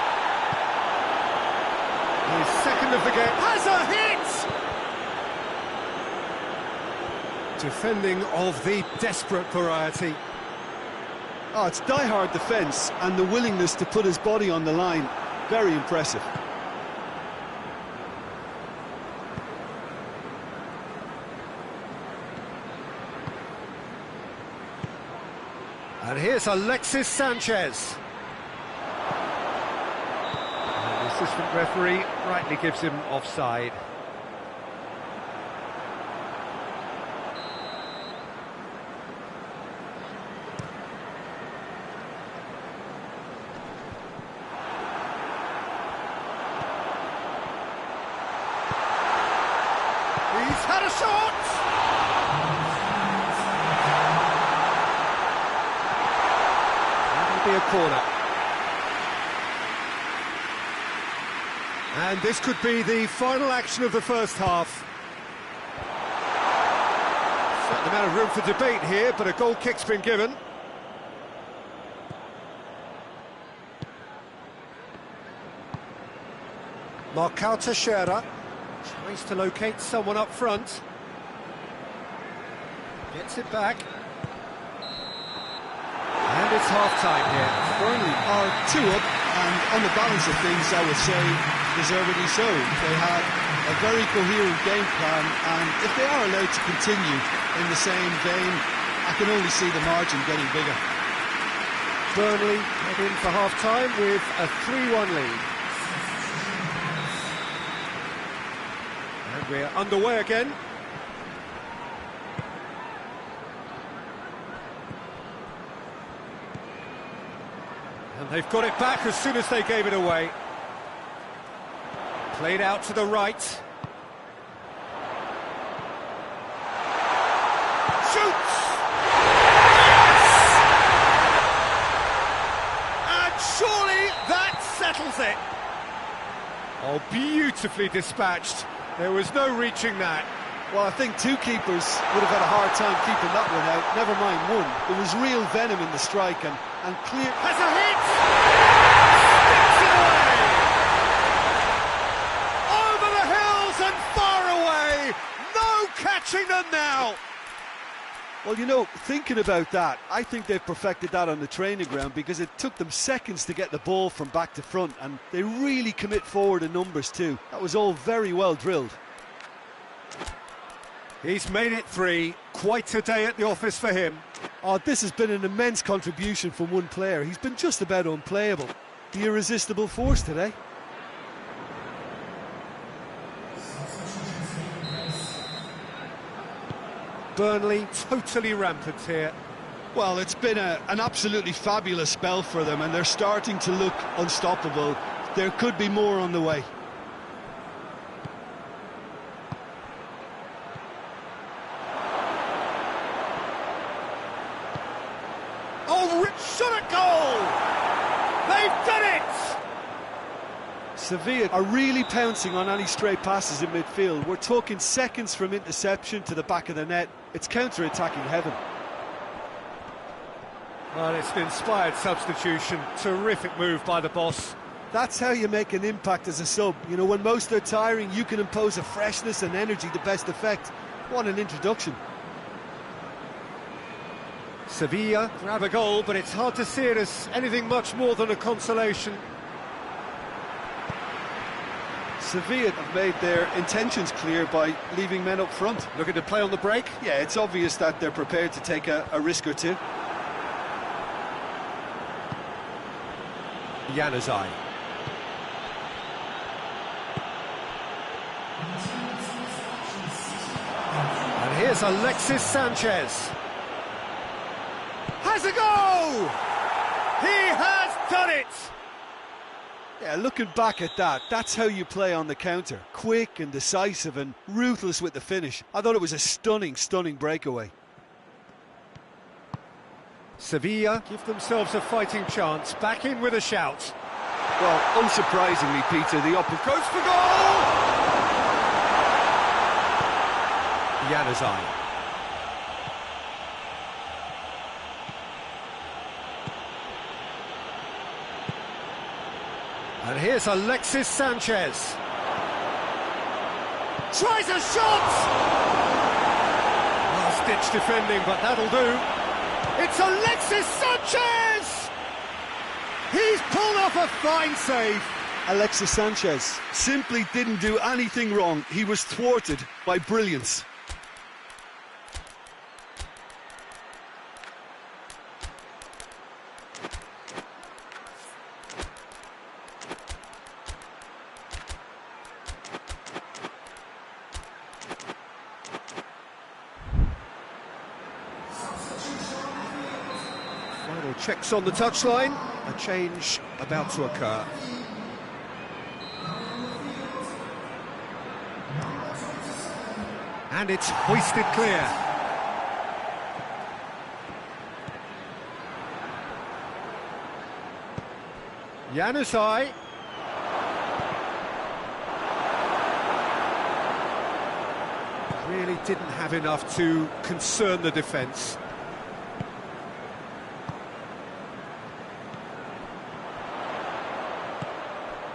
His second of the game has a hit! Defending of the desperate variety. Oh, it's die-hard defence and the willingness to put his body on the line. Very impressive. And here's Alexis Sanchez. And the assistant referee rightly gives him offside. He's had a shot! That'll be a corner. And this could be the final action of the first half. Certain amount of room for debate here, but a goal kick's been given. Marcao Teixeira tries to locate someone up front. Gets it back. And it's half-time here. Burnley are 2 up, and on the balance of things, I would say, deservedly so. They had a very coherent game plan, and if they are allowed to continue in the same vein, I can only see the margin getting bigger. Burnley head in for half-time with a 3-1 lead. And we're underway again. And they've got it back as soon as they gave it away. Played out to the right. Shoots! And surely that settles it. Oh, beautifully dispatched. There was no reaching that. Well, I think 2 keepers would have had a hard time keeping that one out, never mind 1. There was real venom in the strike and clear... Has a hit! Sticks it away! Over the hills and far away! No catching them now! Well, you know, thinking about that, I think they've perfected that on the training ground because it took them seconds to get the ball from back to front, and they really commit forward in numbers too. That was all very well drilled. He's made it 3. Quite a day at the office for him. Oh, this has been an immense contribution from one player. He's been just about unplayable. The irresistible force today. Burnley totally rampant here. Well, it's been an absolutely fabulous spell for them, and they're starting to look unstoppable. There could be more on the way. Sevilla are really pouncing on any stray passes in midfield. We're talking seconds from interception to the back of the net. It's counter-attacking heaven. Well, it's an inspired substitution. Terrific move by the boss. That's how you make an impact as a sub. You know, when most are tiring, you can impose a freshness and energy to best effect. What an introduction. Sevilla grab a goal, but it's hard to see it as anything much more than a consolation. Sevilla have made their intentions clear by leaving men up front. Looking to play on the break. Yeah, it's obvious that they're prepared to take a risk or two. Januzaj. And here's Alexis Sanchez. Has a go! He has done it! Yeah, looking back at that, that's how you play on the counter. Quick and decisive and ruthless with the finish. I thought it was a stunning, stunning breakaway. Sevilla give themselves a fighting chance, back in with a shout. Well, unsurprisingly, Peter, the upper goes for goal! Januzaj. And here's Alexis Sanchez. Tries a shot! Last-ditch defending, but that'll do. It's Alexis Sanchez! He's pulled off a fine save. Alexis Sanchez simply didn't do anything wrong. He was thwarted by brilliance. Final checks on the touchline. A change about to occur. And it's hoisted clear. Januzaj. Really didn't have enough to concern the defence.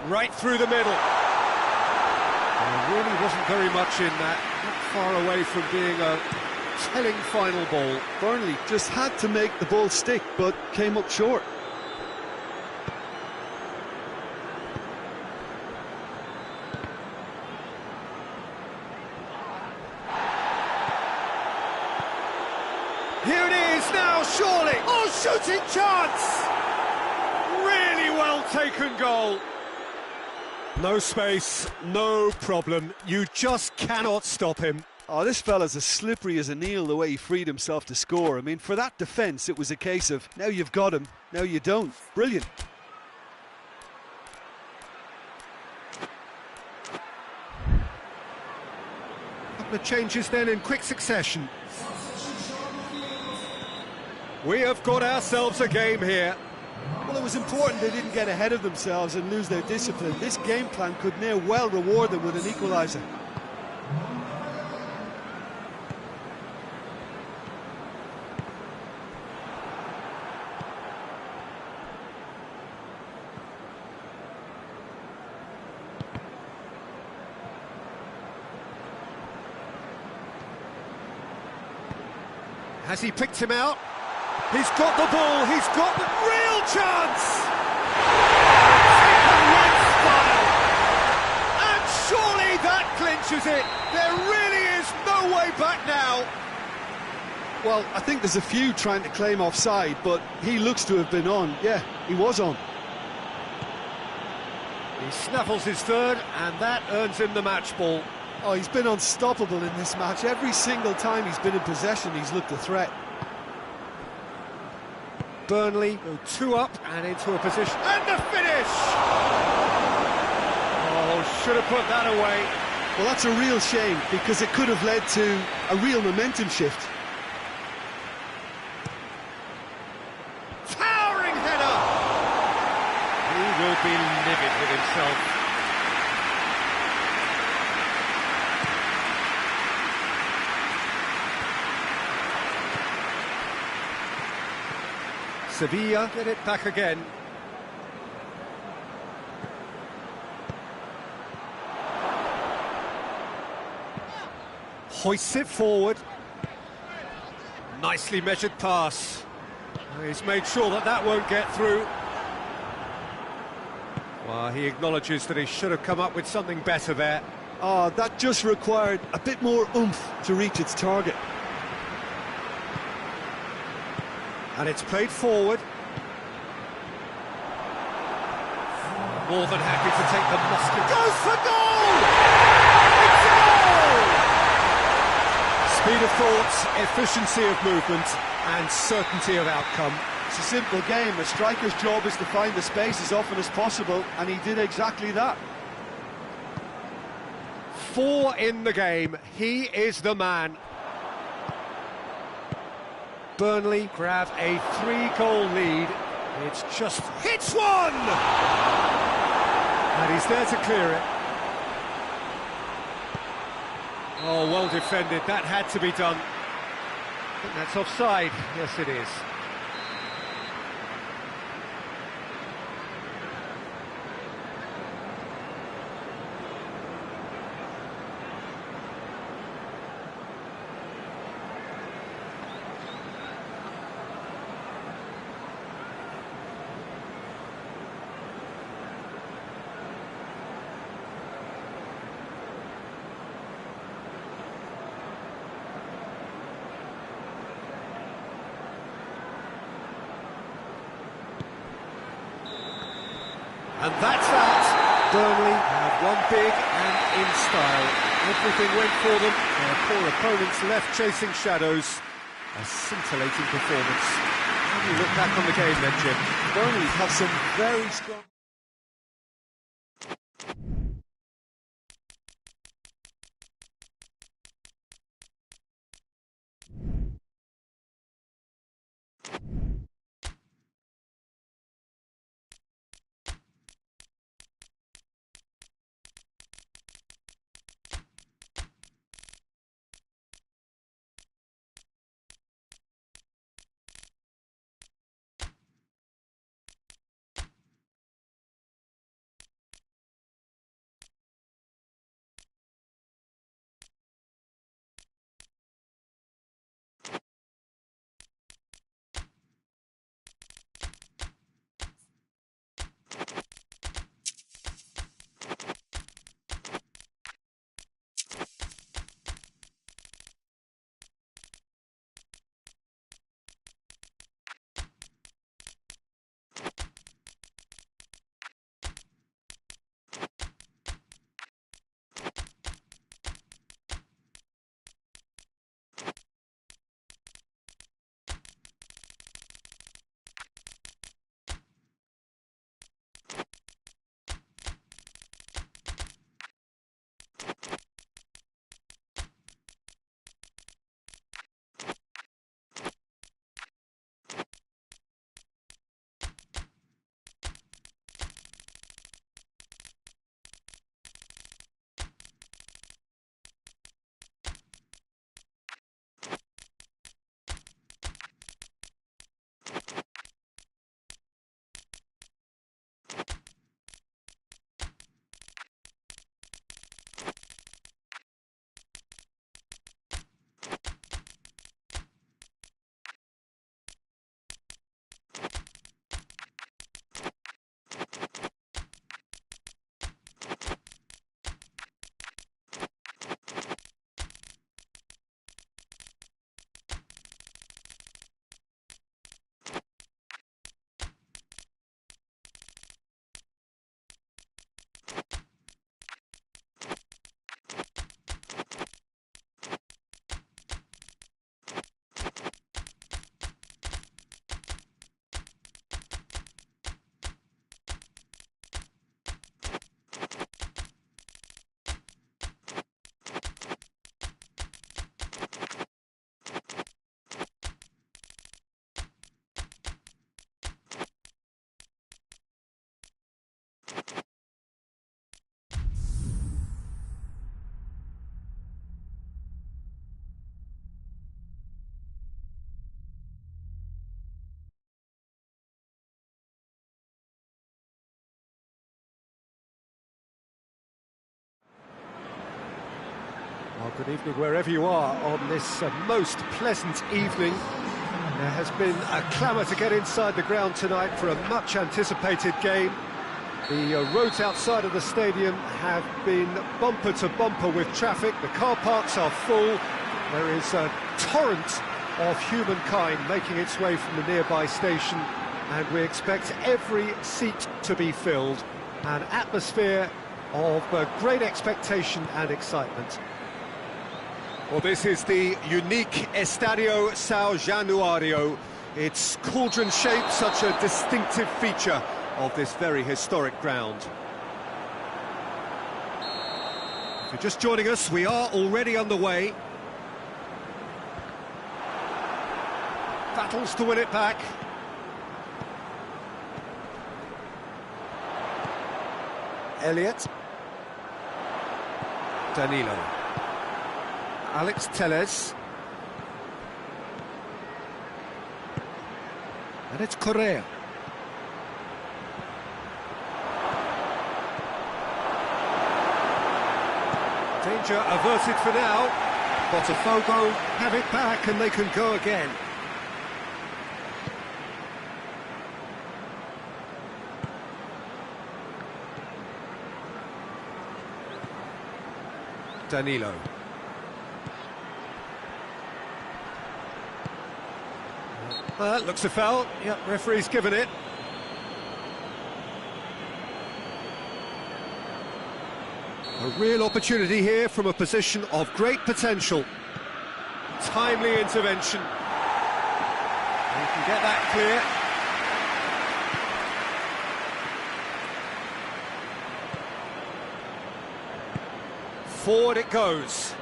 Right through the middle. There really wasn't very much in that. Not far away from being a telling final ball. Burnley just had to make the ball stick, but came up short. Here it is now, surely. Oh, shooting chance! Really well taken goal. No space, no problem. You just cannot stop him. Oh, this fella's as slippery as an eel the way he freed himself to score. I mean, for that defence, it was a case of now you've got him, now you don't. Brilliant. Couple of changes then in quick succession. We have got ourselves a game here. Well, it was important they didn't get ahead of themselves and lose their discipline. This game plan could now well reward them with an equaliser. Has he picked him out? He's got the ball, he's got the real chance! With style. And surely that clinches it. There really is no way back now. Well, I think there's a few trying to claim offside, but he looks to have been on. Yeah, he was on. He snaffles his third, and that earns him the match ball. Oh, he's been unstoppable in this match. Every single time he's been in possession, he's looked a threat. Burnley go 2 up and into a position. And the finish! Oh, should have put that away. Well, that's a real shame, because it could have led to a real momentum shift. Towering header! He will be livid with himself. Sevilla get it back again. Hoists it forward. Nicely measured pass. He's made sure that that won't get through. Well, he acknowledges that he should have come up with something better there. Oh, that just required a bit more oomph to reach its target. And it's played forward. More than happy to take the musket. Goes for goal! It's a goal! Speed of thought, efficiency of movement, and certainty of outcome. It's a simple game. A striker's job is to find the space as often as possible, and he did exactly that. 4 in the game. He is the man. Burnley grab a 3-goal lead. It's just hits one! And he's there to clear it. Oh, well defended. That had to be done. I think that's offside. Yes, it is. And that's that. Burnley have won big and in style. Everything went for them. Their poor opponents left chasing shadows. A scintillating performance. How do you look back on the game then, Jim? Burnley have some very strong... Well, good evening wherever you are on this most pleasant evening. There has been a clamour to get inside the ground tonight for a much-anticipated game. The roads outside of the stadium have been bumper to bumper with traffic. The car parks are full. There is a torrent of humankind making its way from the nearby station, and we expect every seat to be filled. An atmosphere of great expectation and excitement. Well, this is the unique Estadio São Januário. Its cauldron shape, such a distinctive feature of this very historic ground. If you're just joining us, we are already underway. Battles to win it back. Elliott. Danilo. Alex Telles. And it's Correa. Danger averted for now. Botafogo have it back and they can go again. Danilo. Well, that looks a foul. Yep, referee's given it. A real opportunity here from a position of great potential. Timely intervention. You can get that clear. Forward it goes.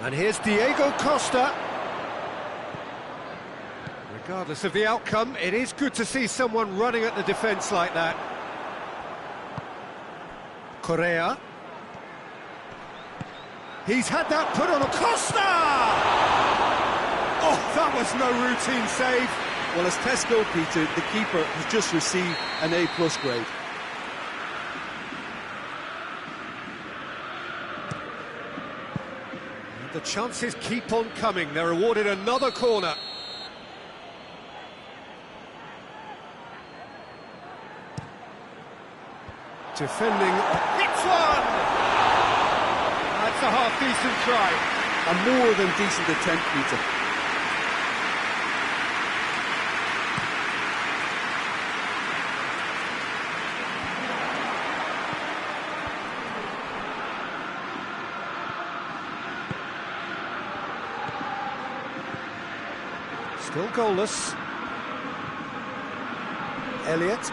And here's Diego Costa. Regardless of the outcome, it is good to see someone running at the defence like that. Correa. He's had that put on a Costa! Oh, that was no routine save. Well, as tests go, Peter, the keeper has just received an A+ grade. The chances keep on coming. They're awarded another corner. Defending, hits one! That's a half-decent try. A more than decent attempt, Peter. Still goalless. Elliott.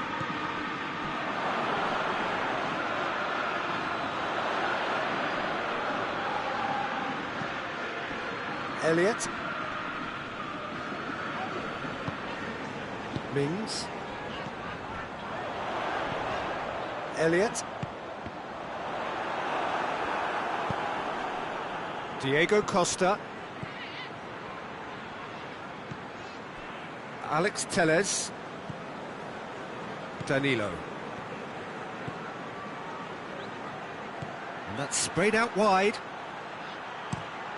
Elliott. Mings. Elliott. Diego Costa. Alex Telles. Danilo. And that's sprayed out wide.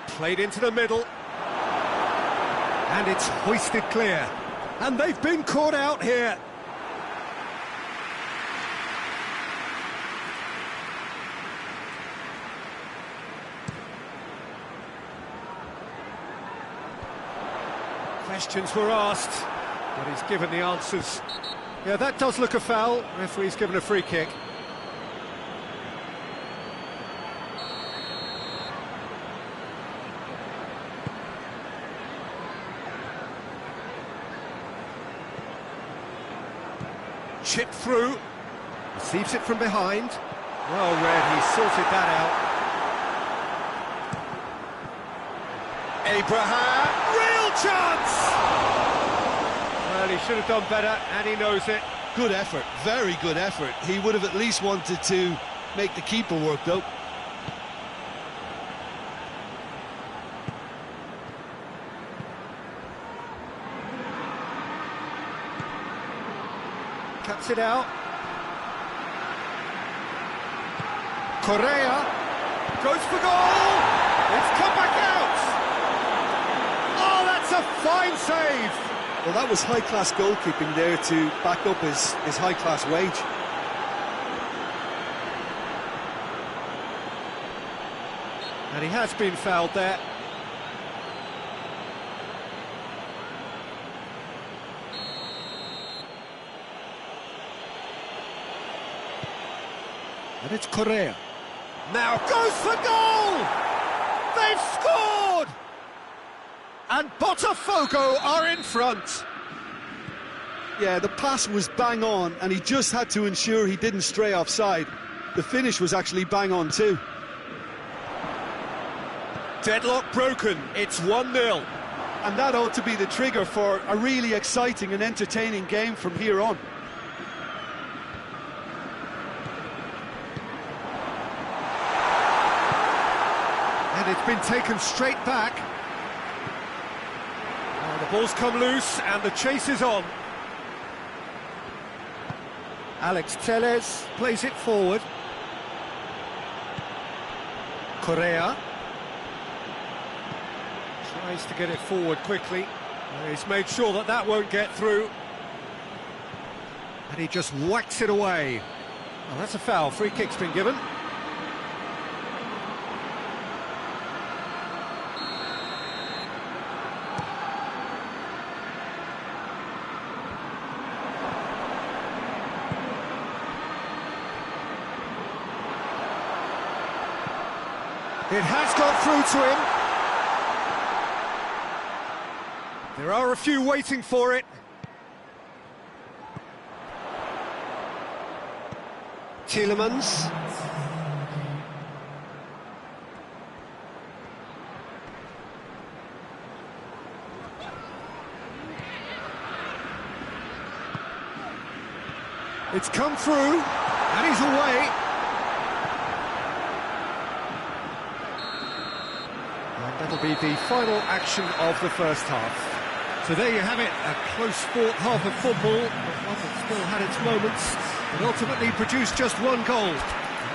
Played into the middle. And it's hoisted clear. And they've been caught out here. Questions were asked, but he's given the answers. Yeah, that does look a foul. Referee's given a free kick. Chip through, receives it from behind. Well read, he sorted that out. Abraham, real chance! Well, he should have done better, and he knows it. Good effort, very good effort. He would have at least wanted to make the keeper work, though. Cuts it out. Correa goes for goal! a fine save! Well, that was high-class goalkeeping there to back up his high-class wage. And he has been fouled there. And it's Correa. Now goes for goal! They've scored! And Botafogo are in front. Yeah, the pass was bang on, and he just had to ensure he didn't stray offside. The finish was actually bang on too. Deadlock broken, it's 1-0. And that ought to be the trigger for a really exciting and entertaining game from here on. And it's been taken straight back. Oh, the ball's come loose and the chase is on. Alex Telles plays it forward. Correa tries to get it forward quickly. He's made sure that that won't get through. And he just whacks it away. Oh, that's a foul. Free kick's been given. It has got through to him. There are a few waiting for it. Kcm5. It's come through, and he's away. And that'll be the final action of the first half. So there you have it, a close-fought half of football, but one that still had its moments, and ultimately produced just one goal. A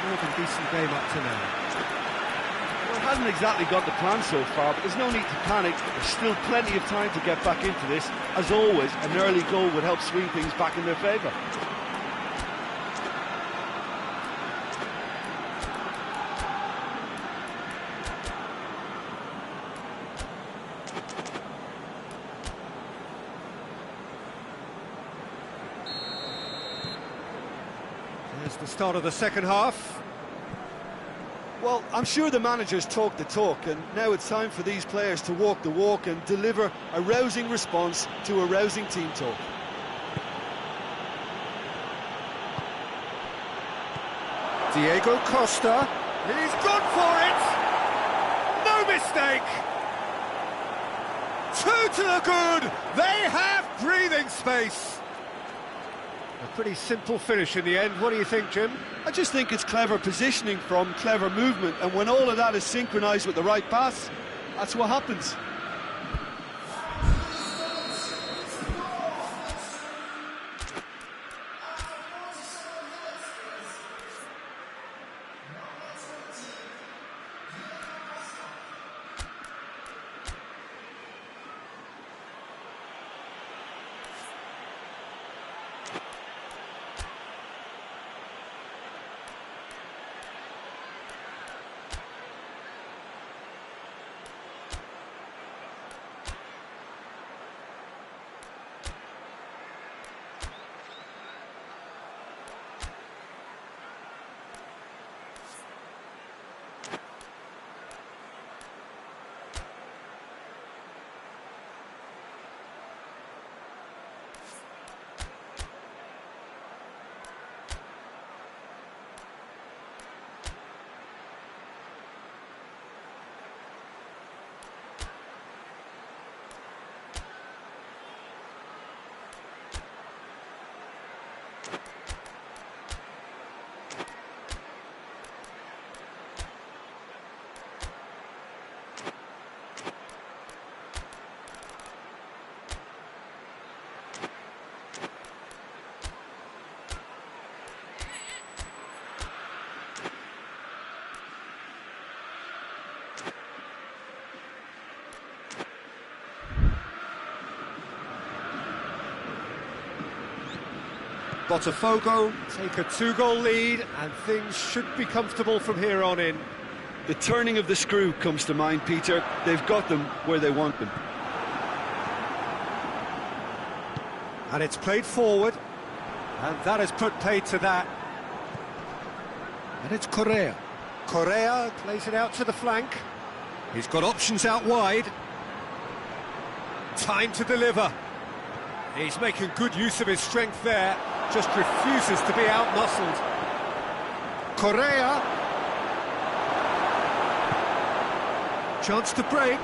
more than decent game up to now. Well, it hasn't exactly got the plan so far, but there's no need to panic. There's still plenty of time to get back into this. As always, an early goal would help swing things back in their favour. There's the start of the second half. Well, I'm sure the managers talk the talk, and now it's time for these players to walk the walk and deliver a rousing response to a rousing team talk. Diego Costa, he's gone for it! No mistake! 2 to the good! They have breathing space! A pretty simple finish in the end. What do you think, Jim? I just think it's clever positioning from clever movement, and when all of that is synchronised with the right pass, that's what happens. Botafogo take a 2-goal lead, and things should be comfortable from here on in. The turning of the screw comes to mind, Peter. They've got them where they want them. And it's played forward, and that has put paid to that. And it's Correa. Correa plays it out to the flank. He's got options out wide. Time to deliver. He's making good use of his strength there, just refuses to be out-muscled. Correa. Chance to break.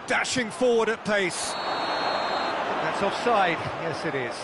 Dashing forward at pace. That's offside. Yes, it is.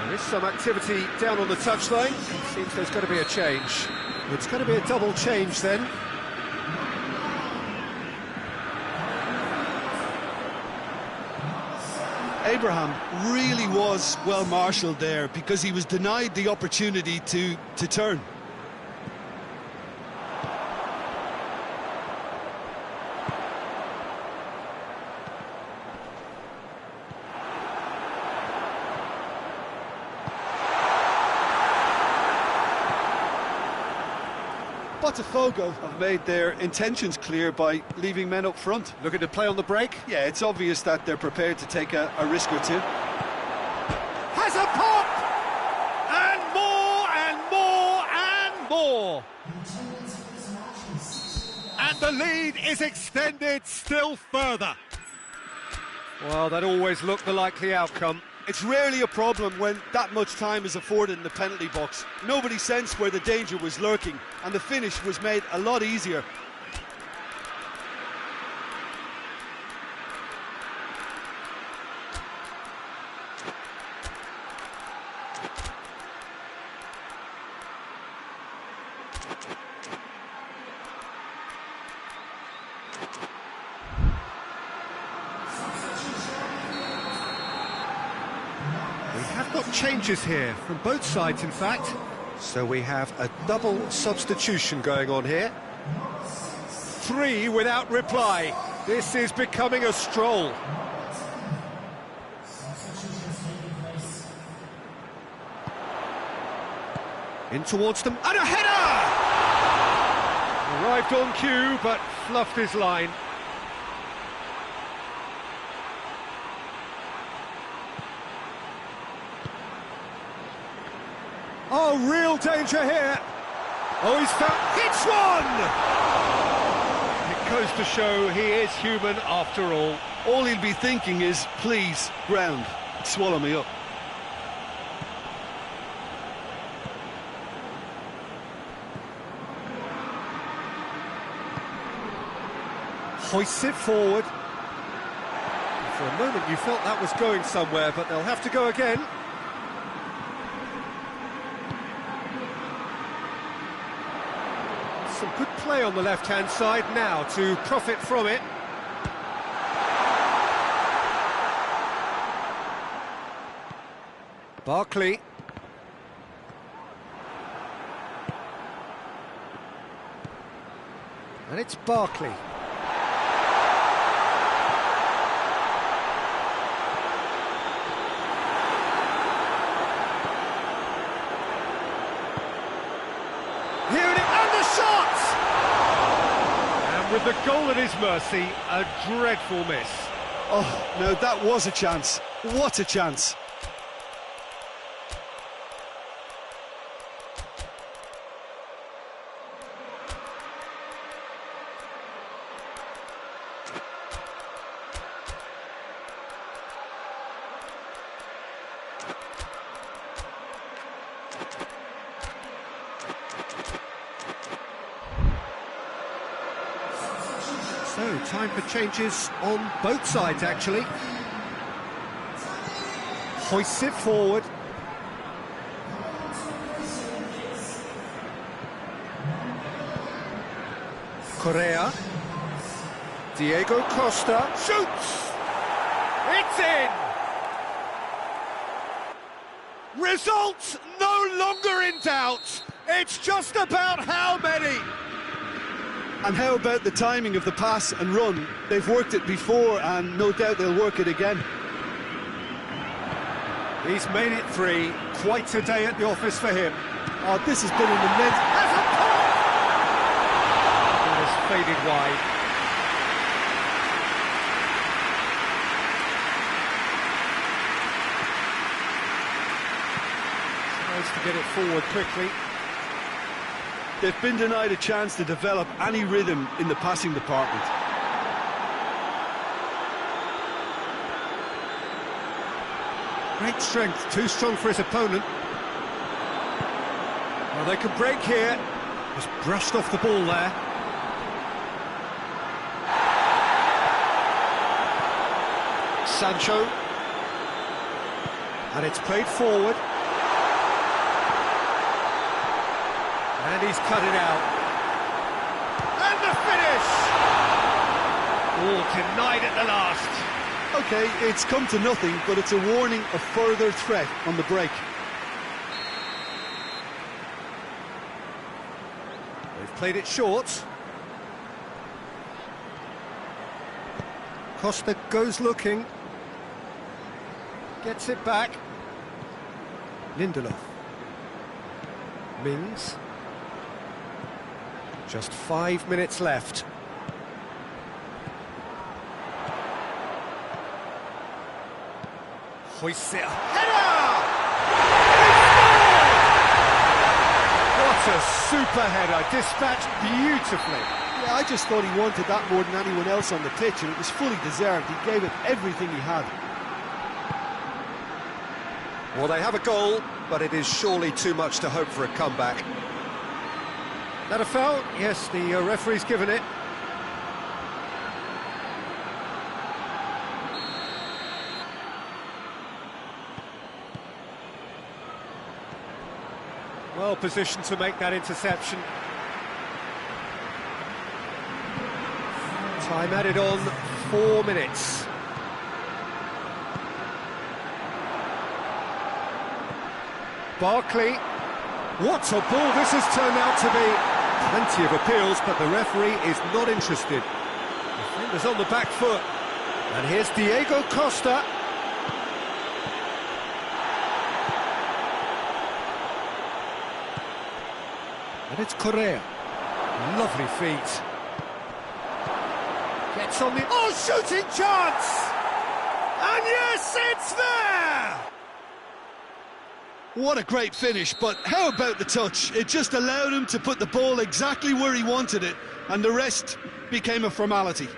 There is some activity down on the touchline. It seems there's going to be a change. It's going to be a double change then. Abraham really was well marshalled there because he was denied the opportunity to turn. Botafogo have made their intentions clear by leaving men up front. Looking to play on the break. Yeah, it's obvious that they're prepared to take a risk or two. Has a pop! And more, and more, and more! And the lead is extended still further. Well, that always looked the likely outcome. It's rarely a problem when that much time is afforded in the penalty box. Nobody sensed where the danger was lurking, and the finish was made a lot easier. Got changes here from both sides, in fact. So we have a double substitution going on here. 3 without reply. This is becoming a stroll. In towards them, and a header! Arrived on cue, but fluffed his line. Oh, real danger here. Oh, he's found... It's one! It goes to show he is human after all. All he'll be thinking is, please, ground, swallow me up. Hoists it forward. For a moment you felt that was going somewhere, but they'll have to go again. Some good play on the left-hand side now to profit from it. Barkley. And it's Barkley. With the goal at his mercy, a dreadful miss. Oh, no, that was a chance. What a chance. So, time for changes on both sides, actually. Hoists it forward. Correa. Diego Costa shoots! It's in! Results no longer in doubt. It's just about how many. And how about the timing of the pass and run? They've worked it before, and no doubt they'll work it again. He's made it 3. Quite a day at the office for him. Oh, this has been an immense... Has a pop! It has faded wide. Tries to get it forward quickly. They've been denied a chance to develop any rhythm in the passing department. Great strength, too strong for his opponent. Well, they could break here. Just brushed off the ball there. Sancho. And it's played forward. And he's cut it out. And the finish! All denied at the last. OK, it's come to nothing, but it's a warning of further threat on the break. They've played it short. Costa goes looking. Gets it back. Lindelof. Mings. Just 5 minutes left. Hoists it. Header! What a super header, dispatched beautifully. Yeah, I just thought he wanted that more than anyone else on the pitch, and it was fully deserved. He gave it everything he had. Well, they have a goal, but it is surely too much to hope for a comeback. That a foul? Yes, the referee's given it. Well positioned to make that interception. Time added on, 4 minutes. Barkley. What a ball this has turned out to be. Plenty of appeals, but the referee is not interested. Defender's on the back foot. And here's Diego Costa. And it's Correa. Lovely feet. Gets on the... Oh, shooting chance! And yes, it's there! What a great finish, but how about the touch? It just allowed him to put the ball exactly where he wanted it, and the rest became a formality.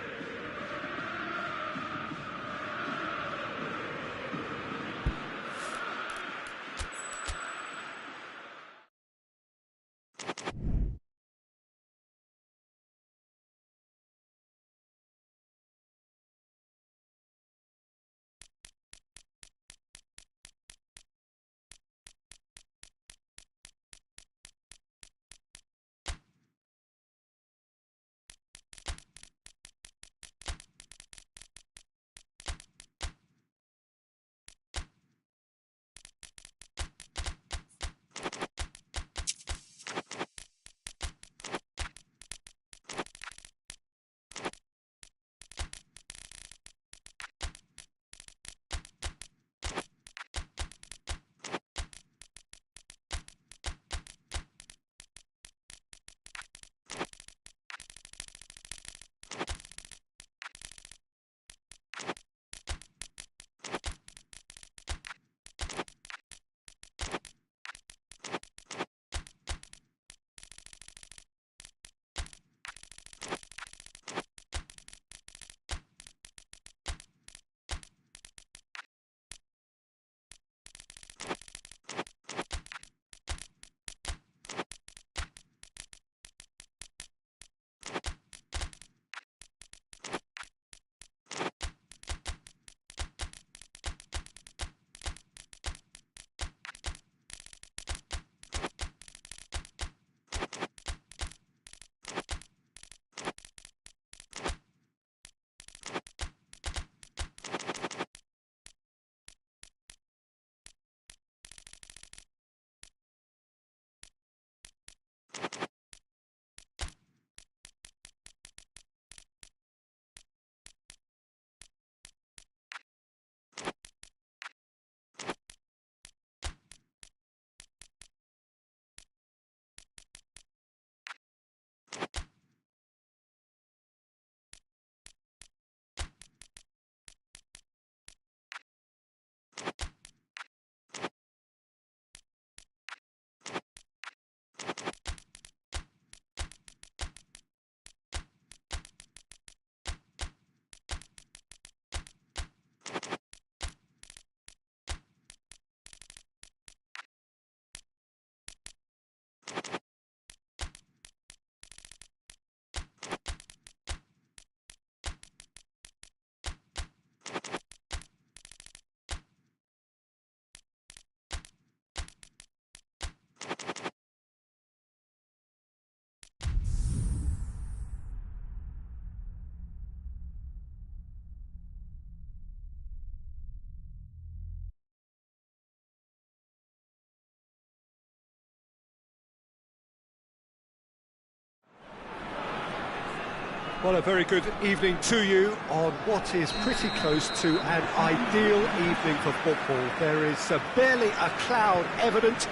Well, a very good evening to you on what is pretty close to an ideal evening for football. There is barely a cloud evident.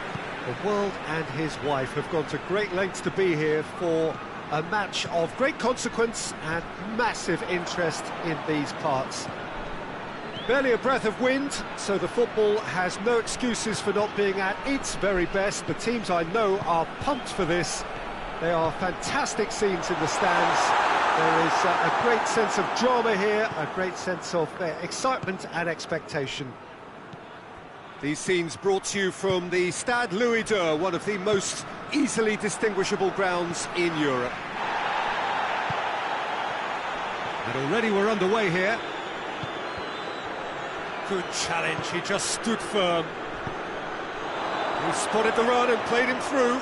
The world and his wife have gone to great lengths to be here for a match of great consequence and massive interest in these parts. Barely a breath of wind, so the football has no excuses for not being at its very best. The teams I know are pumped for this. They are fantastic scenes in the stands. There is a great sense of drama here, a great sense of excitement and expectation. These scenes brought to you from the Stade Louis II, one of the most easily distinguishable grounds in Europe. And already we're underway here. Good challenge, he just stood firm. He spotted the run and played him through.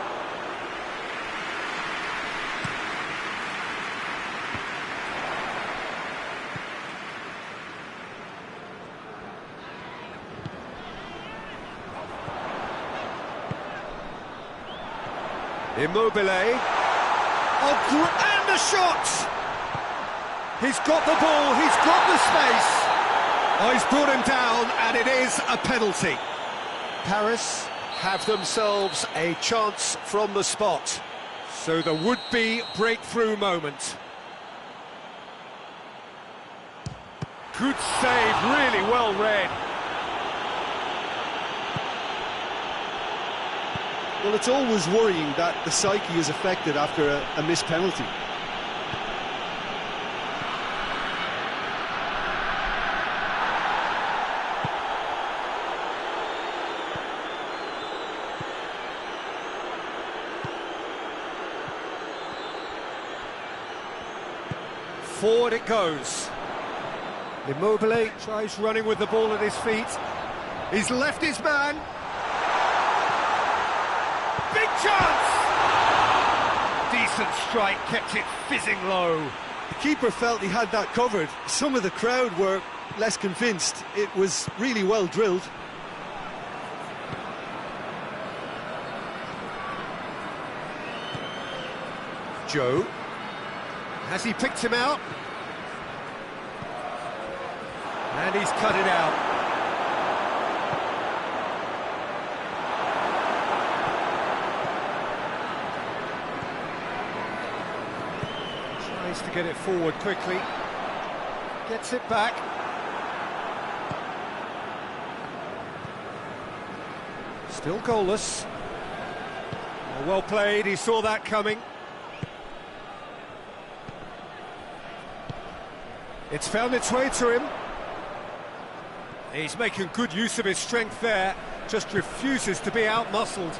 Immobile, and a shot! He's got the ball, he's got the space. Oh, he's brought him down, and it is a penalty. Paris have themselves a chance from the spot. So the would-be breakthrough moment. Good save, really well read. Well, it's always worrying that the psyche is affected after a missed penalty. Forward it goes. Immobile tries running with the ball at his feet. He's left his man. Big chance! Decent strike, kept it fizzing low. The keeper felt he had that covered. Some of the crowd were less convinced. It was really well drilled. Joe. Has he picked him out? And he's cut it out. Tries to get it forward quickly. Gets it back. Still goalless. Oh, well played, he saw that coming. It's found its way to him. He's making good use of his strength there, just refuses to be out-muscled.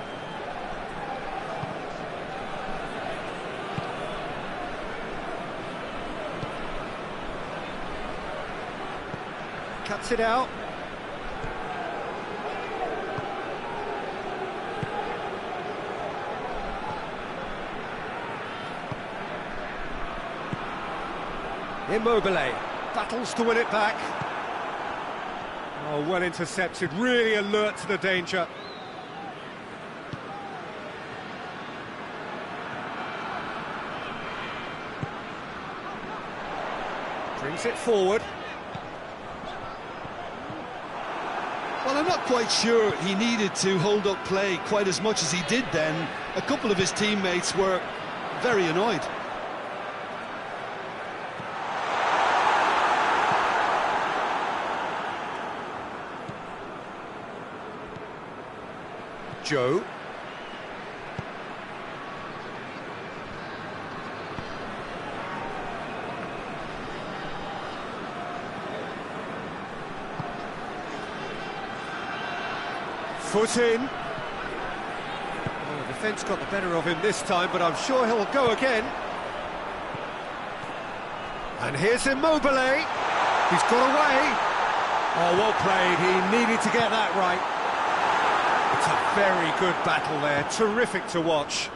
Cuts it out. Immobile battles to win it back. Oh, well intercepted, really alert to the danger. Brings it forward. Well, I'm not quite sure he needed to hold up play quite as much as he did then. A couple of his teammates were very annoyed. Joe. Foot in. Oh, the defence got the better of him this time, but I'm sure he'll go again. And here's Immobile. He's got away. Oh, well played. He needed to get that right. It's a very good battle there, terrific to watch.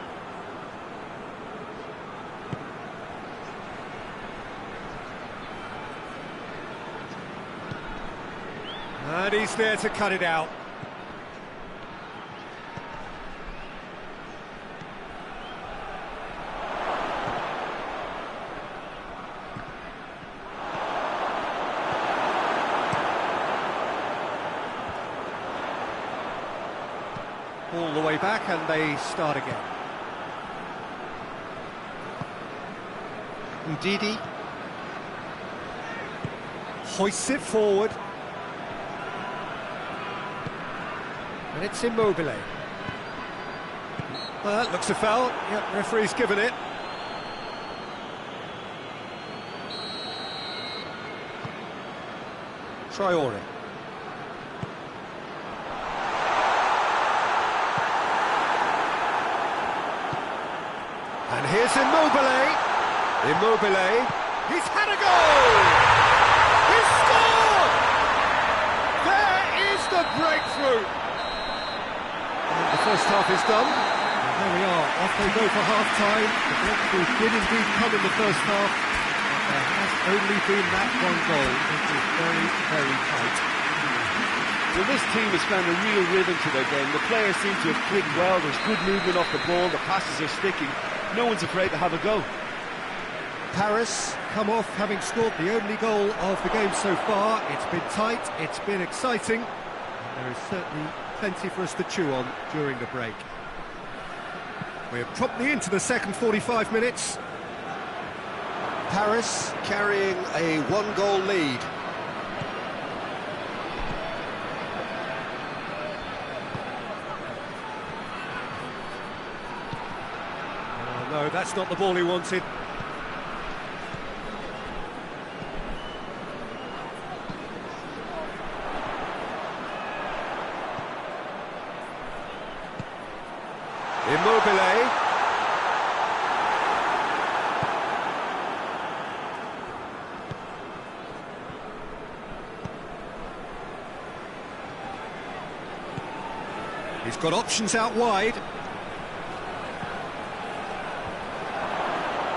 And he's there to cut it out. volley back and they start again. Ndidi hoists it forward. And it's Immobile. Well, that looks a foul. Yep, referee's given it. Traore. And here's Immobile. Immobile. He's had a goal! He's scored! There is the breakthrough! And the first half is done. And there we are. Off they go for half-time. The breakthrough did indeed come in the first half. But there has only been that one goal. It is very, very tight. Well, this team has found a real rhythm to their game. The players seem to have clicked well. There's good movement off the ball. The passes are sticking. No one's afraid to have a go. Paris come off having scored the only goal of the game so far. It's been tight, it's been exciting, and there is certainly plenty for us to chew on during the break. We're promptly into the second 45 minutes. Paris carrying a one-goal lead. Oh, no, that's not the ball he wanted. Immobile. He's got options out wide.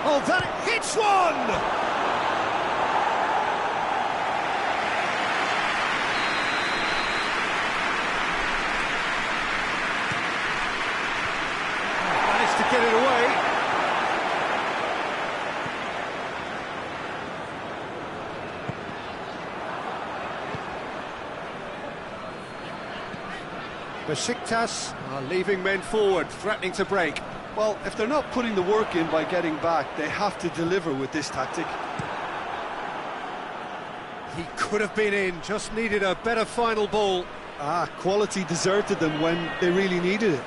Oh, that hits one! Get it away. Besiktas are leaving men forward, threatening to break. Well, if they're not putting the work in by getting back, they have to deliver with this tactic. He could have been in, just needed a better final ball. Quality deserted them when they really needed it.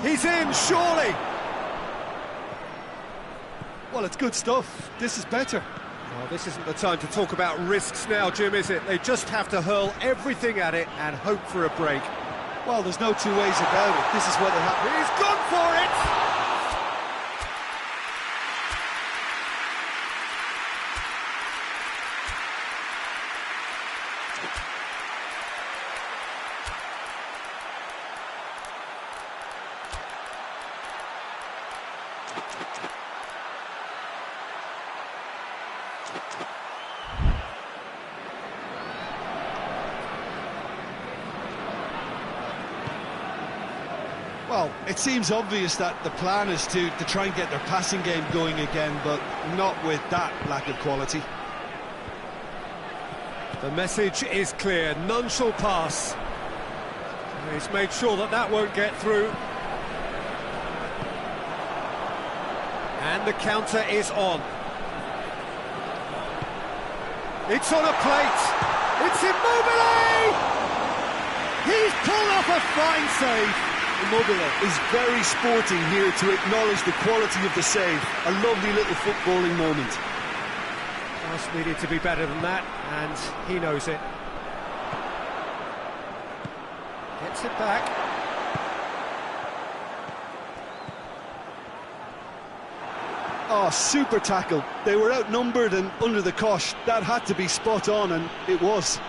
He's in, surely! Well, it's good stuff. This is better. Well, this isn't the time to talk about risks now, Jim, is it? They just have to hurl everything at it and hope for a break. Well, there's no two ways about it. This is what they have. He's gone for it! Well, it seems obvious that the plan is to try and get their passing game going again, but not with that lack of quality. The message is clear, none shall pass. He's made sure that that won't get through. And the counter is on. It's on a plate. It's Immobile! He's pulled off a fine save. Immobile is very sporting here to acknowledge the quality of the save. A lovely little footballing moment. Just needed to be better than that, and he knows it. Gets it back. Oh, super tackle. They were outnumbered and under the cosh. That had to be spot on, and it was.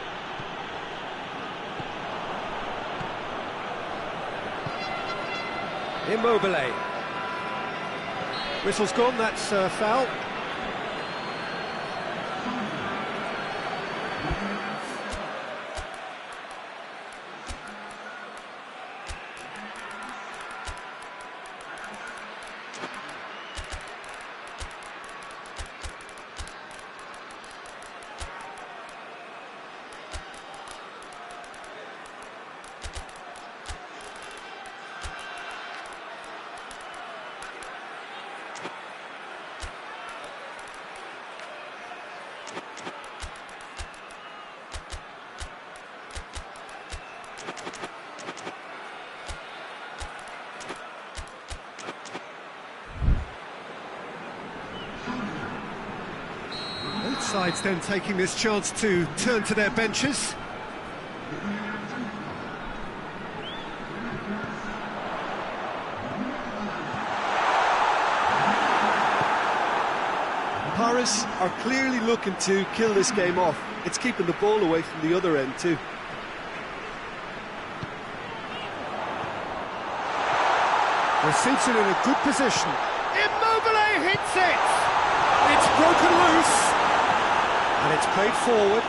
Immobile. Whistle's gone, that's foul. sides then taking this chance to turn to their benches. Paris are clearly looking to kill this game off. It's keeping the ball away from the other end too. They're seated in a good position. Immobile hits it! It's broken loose! And it's played forward.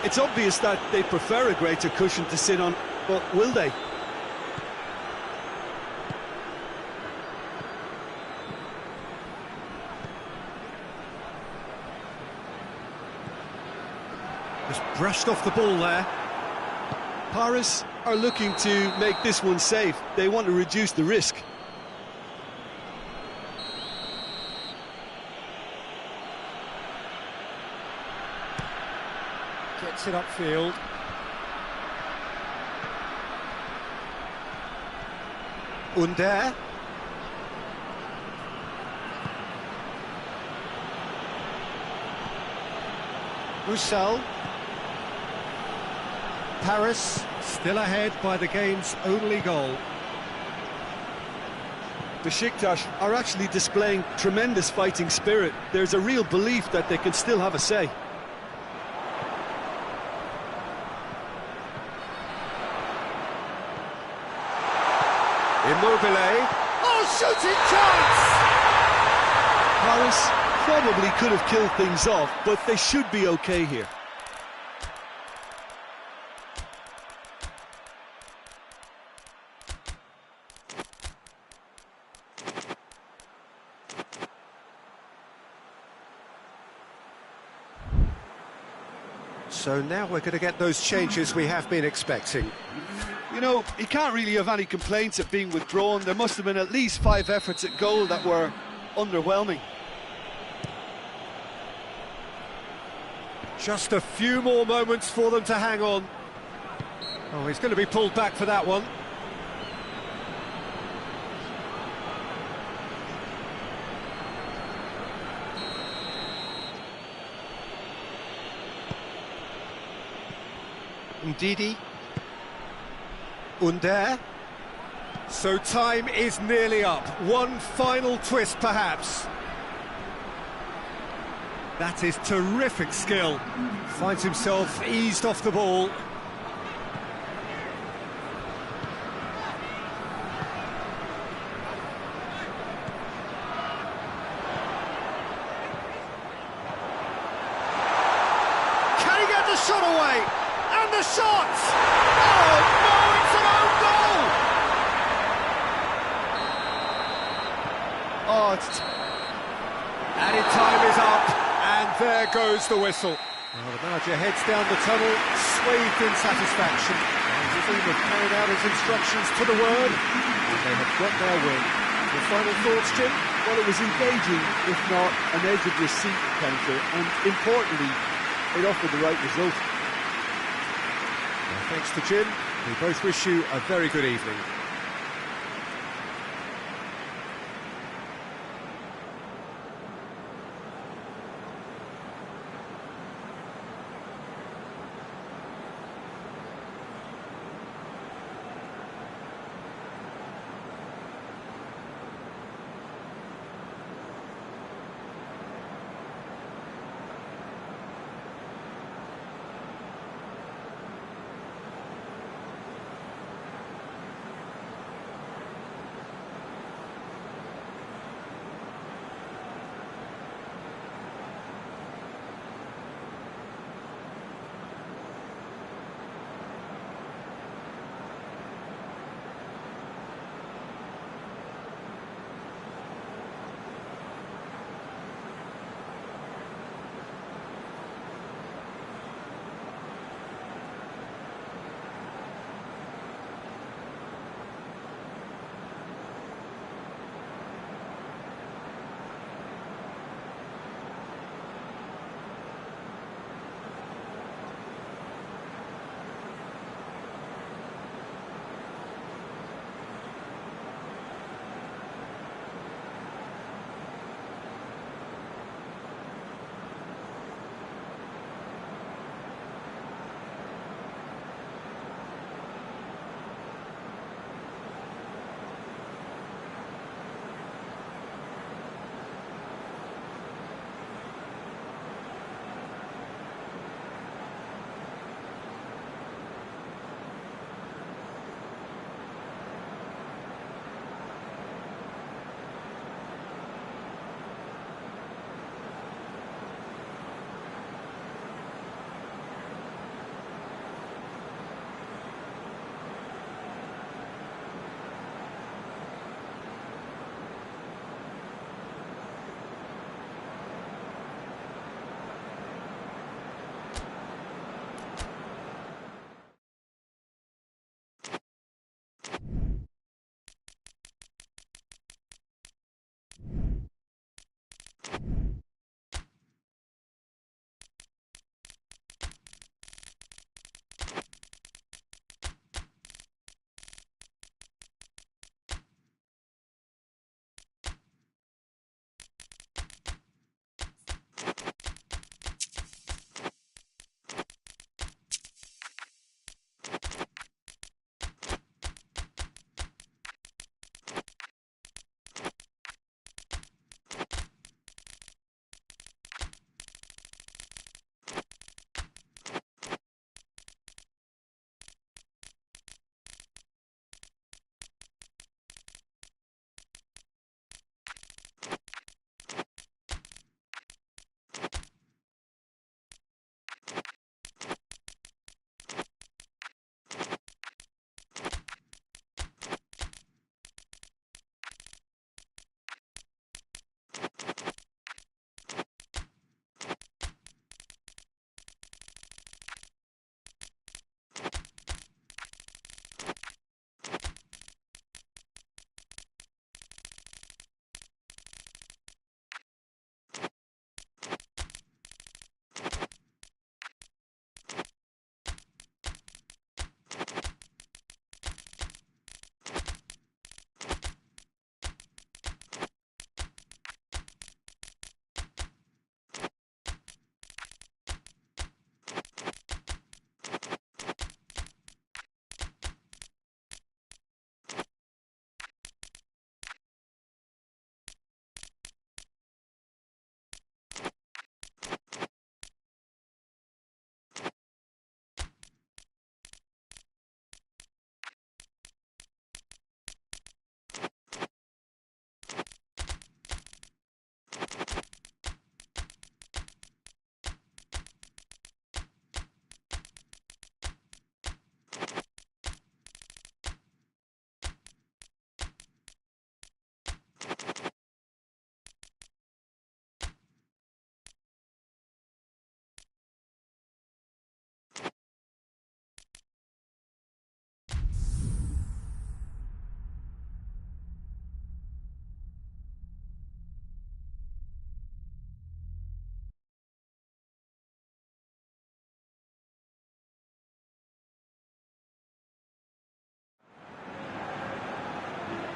It's obvious that they prefer a greater cushion to sit on, but will they? Just brushed off the ball there. Paris are looking to make this one safe. They want to reduce the risk. Gets it upfield. Under. Roussel. Paris still ahead by the game's only goal. Besiktas are actually displaying tremendous fighting spirit. There's a real belief that they can still have a say. Immobile. Oh, shooting chance! Paris probably could have killed things off, but they should be okay here. So now we're going to get those changes we have been expecting. You know, he can't really have any complaints at being withdrawn. There must have been at least 5 efforts at goal that were underwhelming. Just a few more moments for them to hang on. Oh, he's going to be pulled back for that one. Ndidi. Under. So time is nearly up. One final twist, perhaps. That is terrific skill. Finds himself eased off the ball. Can he get the shot away? And the shot! Oh no, it's an own goal! Oh, added time is up, and there goes the whistle. Well, the manager heads down the tunnel, swathed in satisfaction. And his team have carried out his instructions to the word, and they have got their win. Your final thoughts, Jim? Well, it was engaging, if not an edge of your seat encounter, and importantly, it offered the right result. Well, thanks to Jim. We both wish you a very good evening.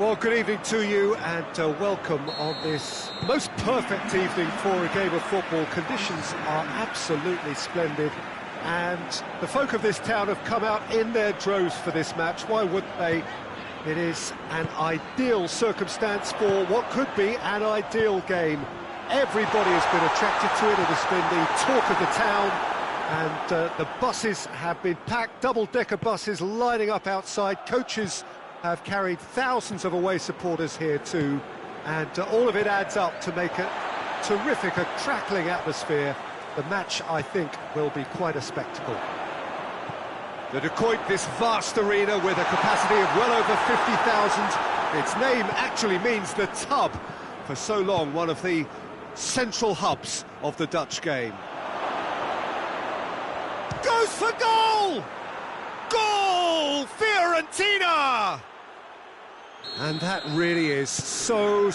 Well, good evening to you and welcome on this most perfect evening for a game of football. Conditions are absolutely splendid and the folk of this town have come out in their droves for this match. Why wouldn't they? It is an ideal circumstance for what could be an ideal game. Everybody has been attracted to it. It has been the talk of the town and the buses have been packed, double-decker buses lining up outside. Coaches have carried thousands of away supporters here too, and all of it adds up to make a terrific, a crackling atmosphere. The match, I think, will be quite a spectacle. The Decoit, this vast arena with a capacity of well over 50,000. Its name actually means the tub. For so long, one of the central hubs of the Dutch game. Goes for goal! Goal! Fiorentina! And that really is so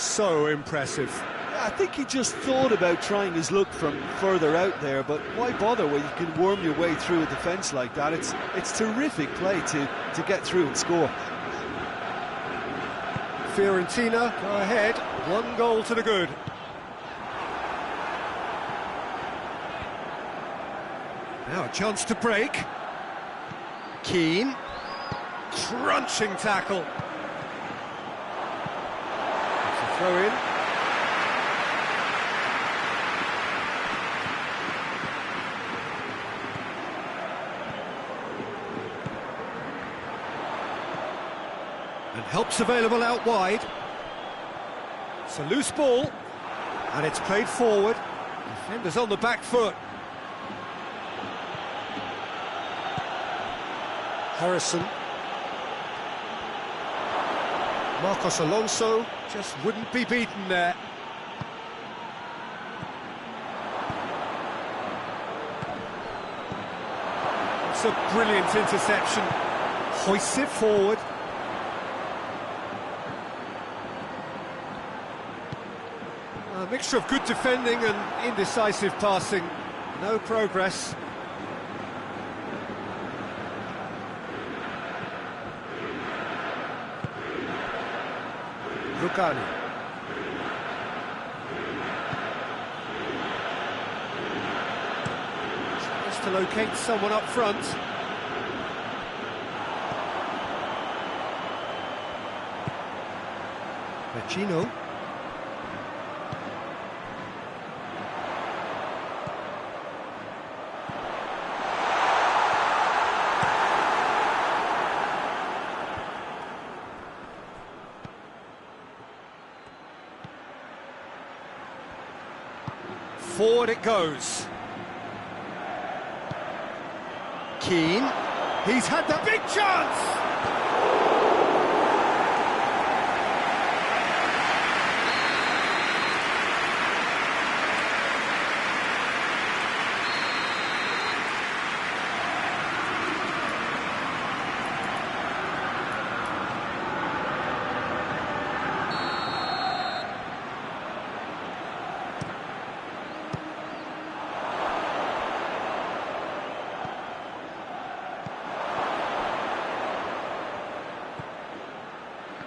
impressive. I think he just thought about trying his luck from further out there, but why bother when you can worm your way through a defence like that? It's terrific play to get through and score. Fiorentina go ahead, 1 goal to the good. Now a chance to break. Keane, crunching tackle. Throw in. And help's available out wide. It's a loose ball. And it's played forward. Defenders on the back foot. Harrison. Marcos Alonso just wouldn't be beaten there. It's a brilliant interception. Hoists it forward. A mixture of good defending and indecisive passing. No progress. Lucani. Tries to locate someone up front. Vecino. Forward it goes. Keane. He's had the big chance!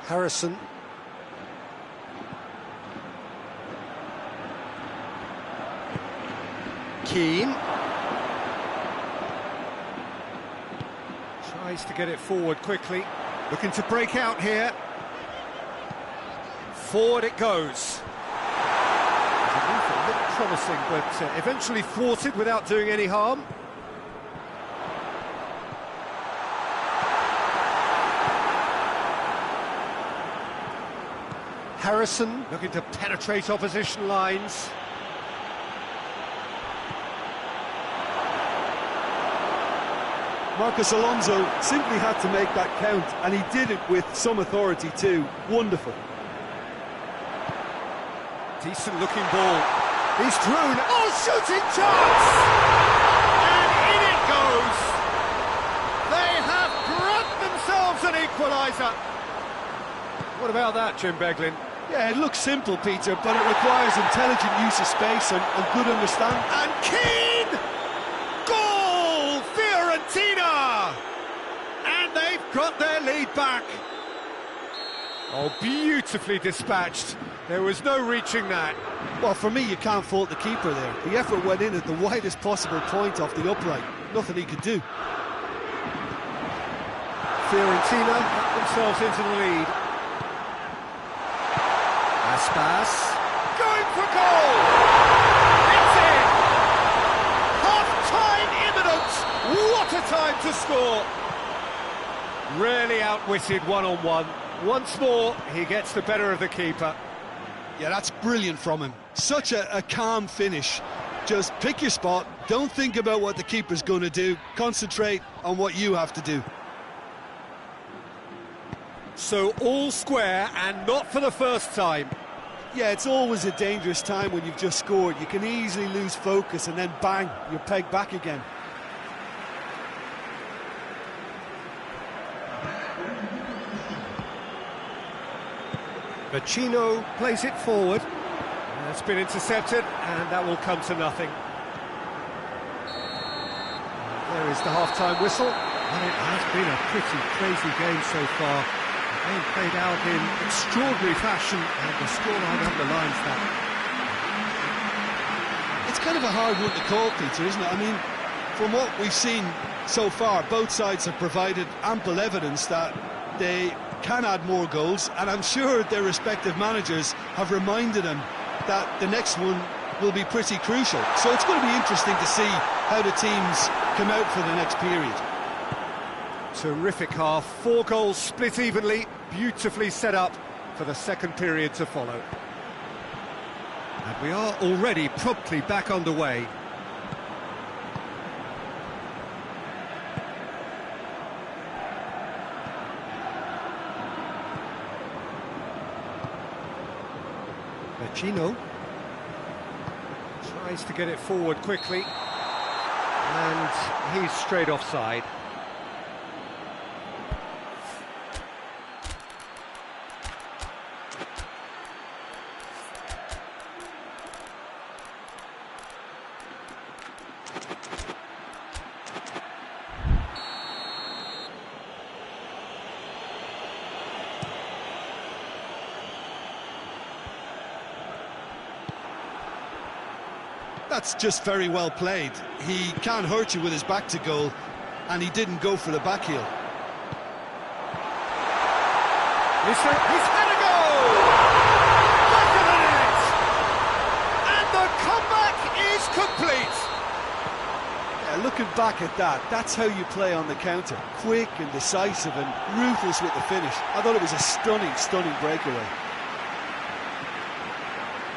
Harrison. Keane. Tries to get it forward quickly. Looking to break out here. Forward it goes. It looked promising, but eventually thwarted without doing any harm. Harrison looking to penetrate opposition lines. Marcos Alonso simply had to make that count, and he did it with some authority too. Wonderful. Decent looking ball. He's thrown. Oh, shooting chance! And in it goes! They have grabbed themselves an equaliser. What about that, Jim Beglin? Yeah, it looks simple, Peter, but it requires intelligent use of space and good understanding. And Keane! Goal! Fiorentina! And they've got their lead back. Oh, beautifully dispatched. There was no reaching that. Well, for me, you can't fault the keeper there. The effort went in at the widest possible point off the upright. Nothing he could do. Fiorentina got themselves into the lead. Aspas going for goal! It's in! Half-time imminent! What a time to score! Really outwitted one-on-one. Once more, he gets the better of the keeper. Yeah, that's brilliant from him. Such a calm finish. Just pick your spot, don't think about what the keeper's going to do, concentrate on what you have to do. So all square, and not for the first time. Yeah, it's always a dangerous time when you've just scored. You can easily lose focus and then bang, you're pegged back again. Vecino plays it forward. It's been intercepted, and that will come to nothing. There is the half-time whistle, and it has been a pretty crazy game so far. The game played out in extraordinary fashion, and the scoreline underlines that. It's kind of a hard one to call, Peter, isn't it? I mean, from what we've seen so far, both sides have provided ample evidence that they can add more goals, and I'm sure their respective managers have reminded them that the next one will be pretty crucial. So it's going to be interesting to see how the teams come out for the next period. Terrific half, 4 goals split evenly, beautifully set up for the second period to follow. And we are already promptly back underway. Vecino tries to get it forward quickly, and he's straight offside. That's just very well played. He can't hurt you with his back to goal, and he didn't go for the back heel. He's had a goal! Back of the net! And the comeback is complete! Yeah, looking back at that, that's how you play on the counter. Quick and decisive and ruthless with the finish. I thought it was a stunning, stunning breakaway.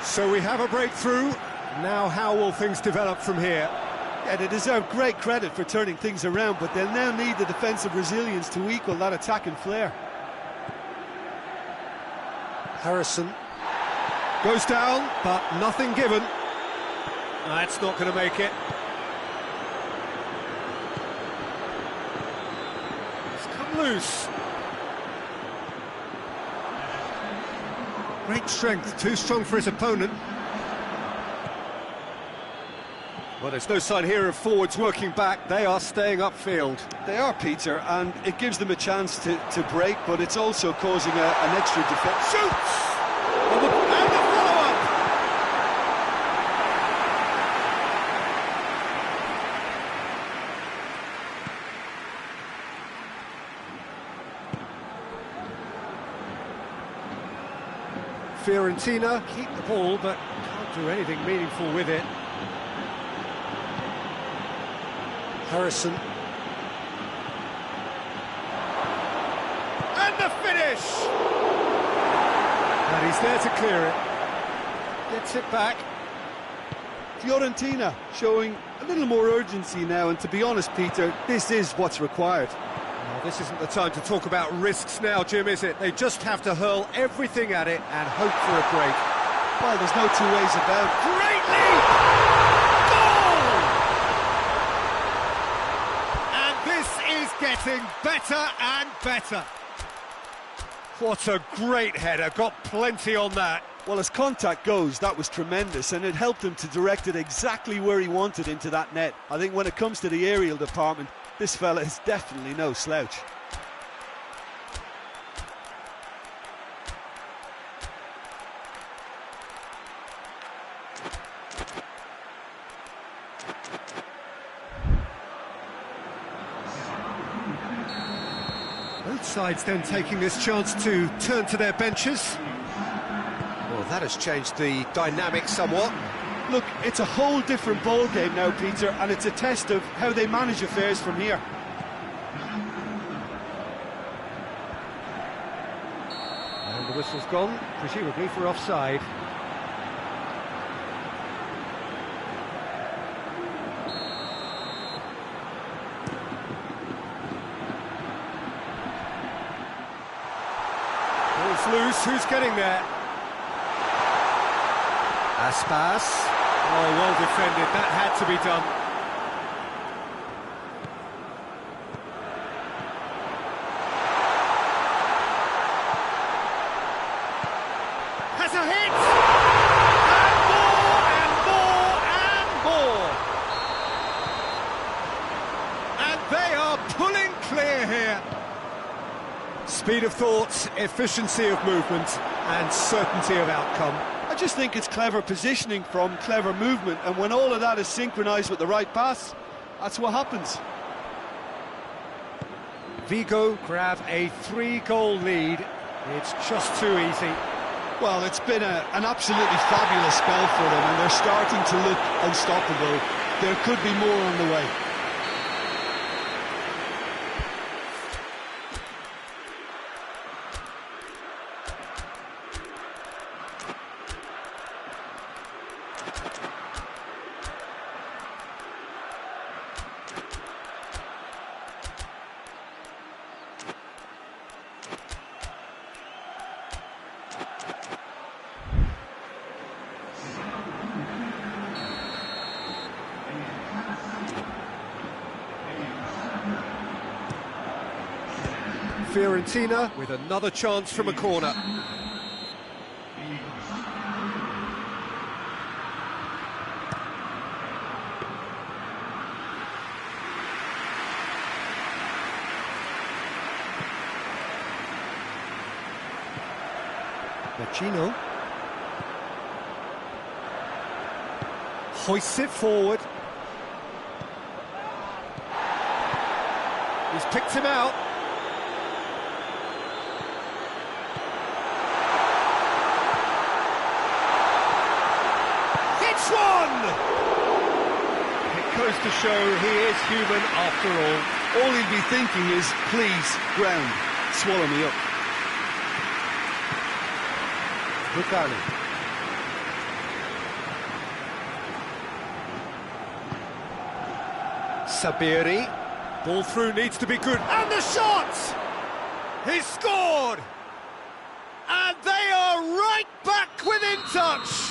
So we have a breakthrough. Now how will things develop from here? Yeah, they deserve great credit for turning things around, but they'll now need the defensive resilience to equal that attacking flair. Harrison goes down, but nothing given. That's not going to make it. It's come loose. Great strength, too strong for his opponent. Well, there's no sign here of forwards working back. They are staying upfield. They are, Peter, and it gives them a chance to break, but it's also causing an extra defence. Shoots! And the follow-up! Fiorentina keep the ball, but can't do anything meaningful with it. Harrison. And the finish! And he's there to clear it. Gets it back. Fiorentina showing a little more urgency now, and to be honest, Peter, this is what's required. Well, this isn't the time to talk about risks now, Jim, is it? They just have to hurl everything at it and hope for a break. Well, there's no two ways about it. Great lead! Getting better and better. What a great header, got plenty on that. Well, as contact goes, that was tremendous, and it helped him to direct it exactly where he wanted into that net. I think when it comes to the aerial department, this fella is definitely no slouch. sides then taking this chance to turn to their benches. Well, that has changed the dynamic somewhat. Look, it's a whole different ball game now, Peter, and it's a test of how they manage affairs from here. And the whistle's gone, presumably for offside. Ball's loose, who's getting there? Aspas. Oh, well defended, that had to be done. Has a hit! And more, and more, and more! And they are pulling clear here. Speed of thought, efficiency of movement, and certainty of outcome. I just think it's clever positioning from clever movement, and when all of that is synchronised with the right pass, that's what happens. Vigo grab a 3-goal lead. It's just too easy. Well, it's been an absolutely fabulous spell for them, and they're starting to look unstoppable. There could be more on the way. Fiorentina with another chance from a corner. Vecino hoists it forward. He's picked him out. Xuan! It goes to show he is human after all. All he'd be thinking is, please, ground, swallow me up. Bucani. Sabiri. Ball through needs to be good. And the shot! He's scored! And they are right back within touch!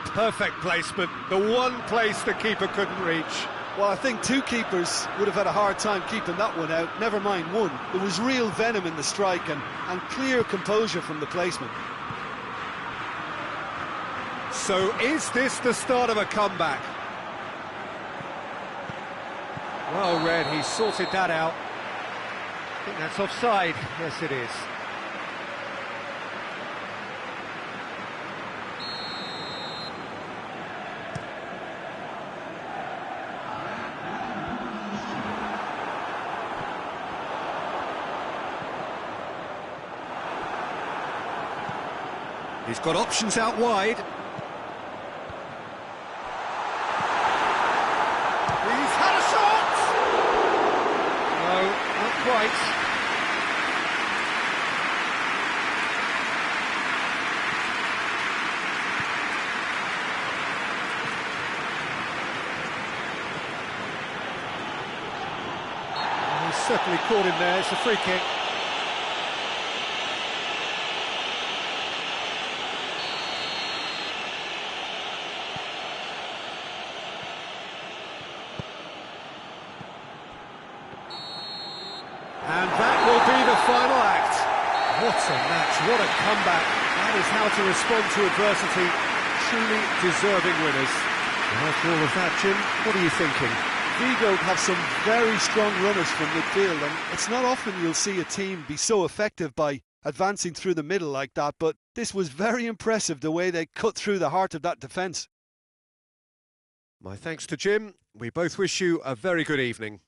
Perfect placement, the one place the keeper couldn't reach. Well, I think two keepers would have had a hard time keeping that one out, never mind one. There was real venom in the strike and clear composure from the placement. So is this the start of a comeback? Well read, he sorted that out. I think that's offside. Yes, it is. He's got options out wide. He's had a shot! No, not quite. He's certainly caught him there. It's a free kick. And that will be the final act. What a match, what a comeback. That is how to respond to adversity. Truly deserving winners. And after all of that, Jim, what are you thinking? Vigo have some very strong runners from midfield, and it's not often you'll see a team be so effective by advancing through the middle like that, but this was very impressive the way they cut through the heart of that defence. My thanks to Jim. We both wish you a very good evening.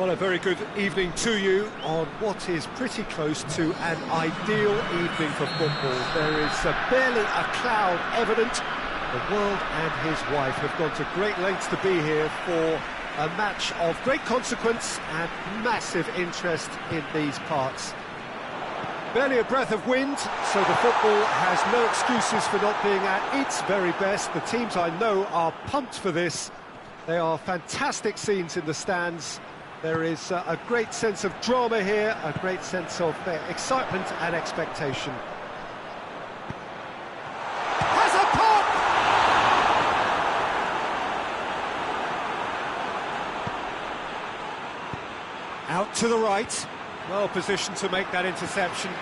Well, a very good evening to you on what is pretty close to an ideal evening for football. There is barely a cloud evident. The world and his wife have gone to great lengths to be here for a match of great consequence and massive interest in these parts. Barely a breath of wind, so the football has no excuses for not being at its very best. The teams I know are pumped for this. They are fantastic scenes in the stands. There is a great sense of drama here, a great sense of excitement and expectation. Has a pop! Out to the right. Well positioned to make that interception.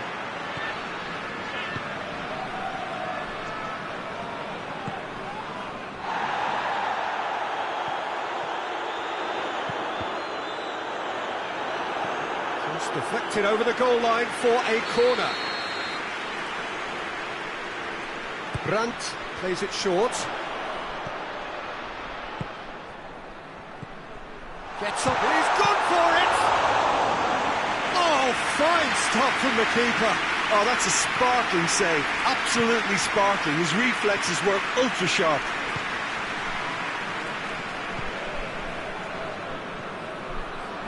Just deflected over the goal line for a corner. Brandt plays it short. Gets up and he's gone for it! Oh, fine stop from the keeper. Oh, that's a sparkling save. Absolutely sparkling. His reflexes work ultra sharp.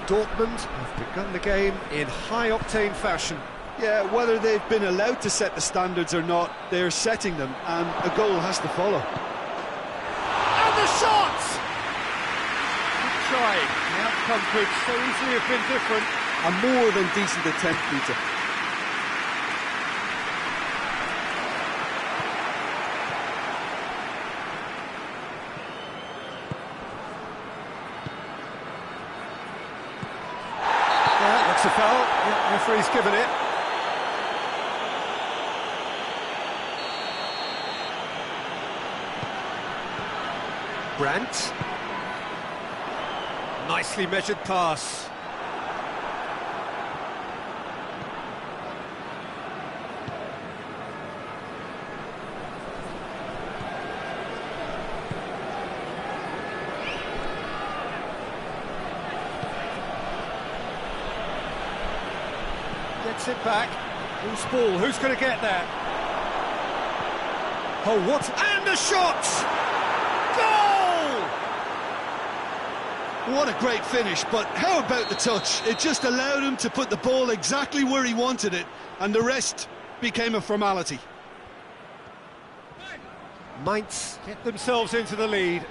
Dortmund have begun the game in high-octane fashion. Yeah, whether they've been allowed to set the standards or not, they're setting them, and a goal has to follow. And the shot! Good try. The outcome could so easily have been different. A more than decent attempt, Peter. Yeah, that's a foul. Yeah, referee's given it. Brandt. Nicely measured pass. Gets it back. Who's ball? Who's going to get there? Oh, what? And a shot! Goal! What a great finish, but how about the touch? It just allowed him to put the ball exactly where he wanted it, and the rest became a formality. Mainz get themselves into the lead.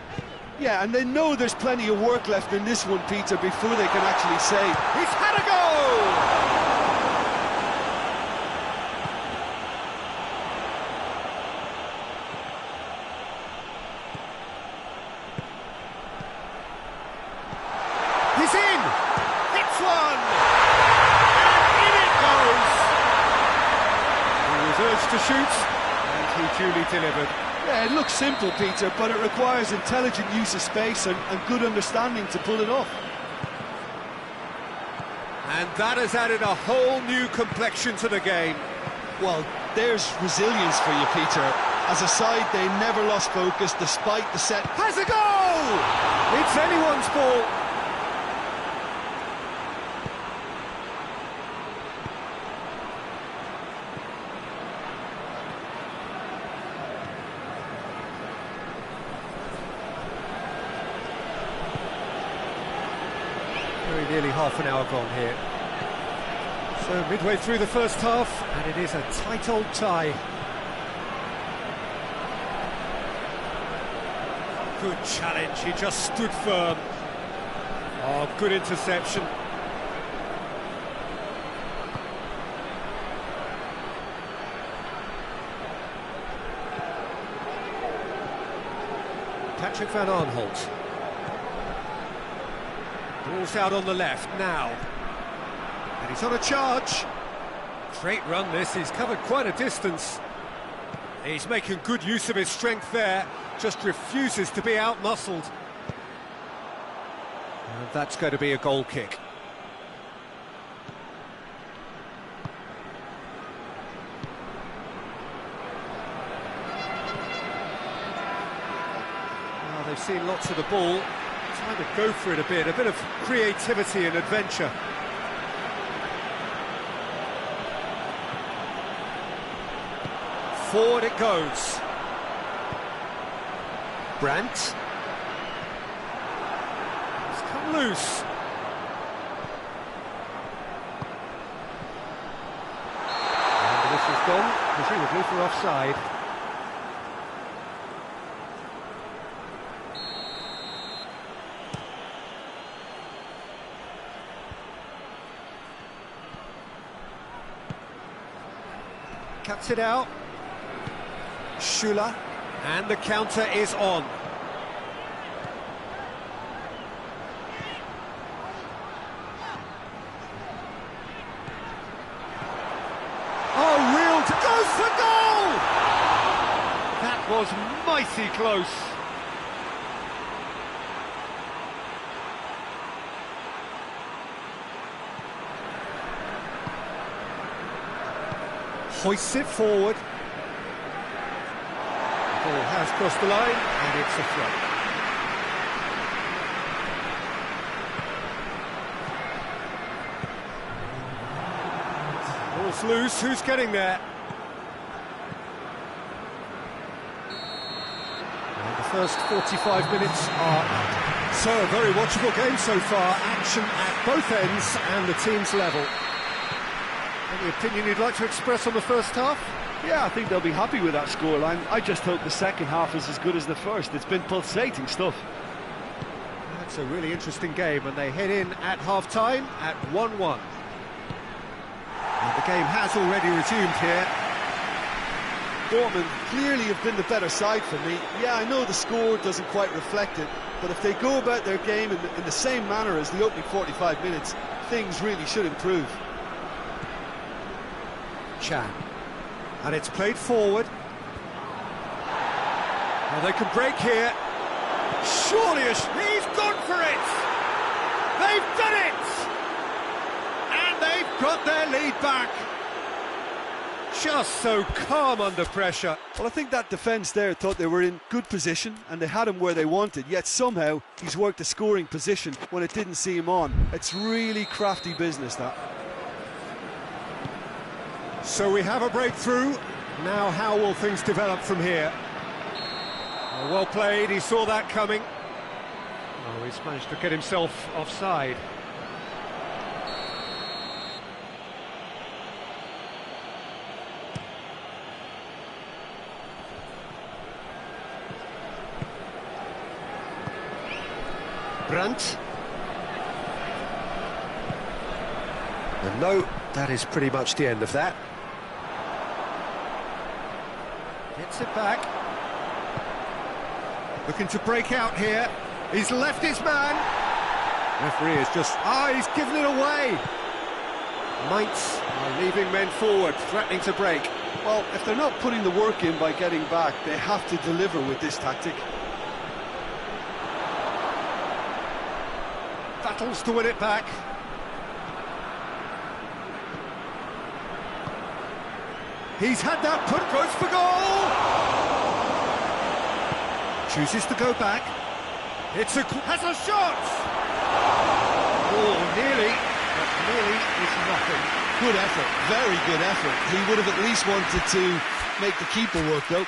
Yeah, and they know there's plenty of work left in this one, Peter, before they can actually save. He's had a goal! He's in! Hits one! And in it goes! He was urged to shoot, and he duly delivered. Yeah, it looks simple, Peter, but it requires intelligent use of space and good understanding to pull it off. And that has added a whole new complexion to the game. Well, there's resilience for you, Peter. As a side, they never lost focus despite the set. Has a goal! It's anyone's ball. Very nearly half an hour gone here. So midway through the first half, and it is a tight old tie. Good challenge, he just stood firm. Oh, good interception. Patrick van Aanholt. Ball's out on the left now. And he's on a charge. Great run this, he's covered quite a distance. He's making good use of his strength there, just refuses to be out-muscled. And that's going to be a goal kick. Well, they've seen lots of the ball. Trying to go for it a bit of creativity and adventure. Forward it goes. Brandt. It's come loose. And this has gone, presumably for offside. Cuts it out. Schuler, and the counter is on. Oh, reeled, goes for goal! That was mighty close. Hoists it forward. Ball has crossed the line, and it's a throw. Ball's loose, who's getting there? And the first 45 minutes are up. So, a very watchable game so far. Action at both ends, and the team's level. Any opinion you'd like to express on the first half? Yeah, I think they'll be happy with that scoreline. I just hope the second half is as good as the first. It's been pulsating stuff. That's a really interesting game, and they head in at half-time at 1-1. And the game has already resumed here. Dortmund clearly have been the better side for me. Yeah, I know the score doesn't quite reflect it, but if they go about their game in the same manner as the opening 45 minutes, things really should improve. Chan. And it's played forward. Well, they can break here. Surely he's gone for it! They've done it! And they've got their lead back. Just so calm under pressure. Well, I think that defence there thought they were in good position and they had him where they wanted, yet somehow he's worked a scoring position when it didn't see him on. It's really crafty business, that. So we have a breakthrough. Now how will things develop from here? Well played, he saw that coming. Oh, he's managed to get himself offside. Brandt. And no, that is pretty much the end of that. Gets it back. Looking to break out here. He's left his man. Referee is just... he's given it away. Mainz are leaving men forward, threatening to break. Well, if they're not putting the work in by getting back, they have to deliver with this tactic. Battles to win it back. He's had that put, goes for goal! Chooses to go back. Has a shot! Oh, nearly, but nearly is nothing. Good effort, very good effort. He would have at least wanted to make the keeper work, though.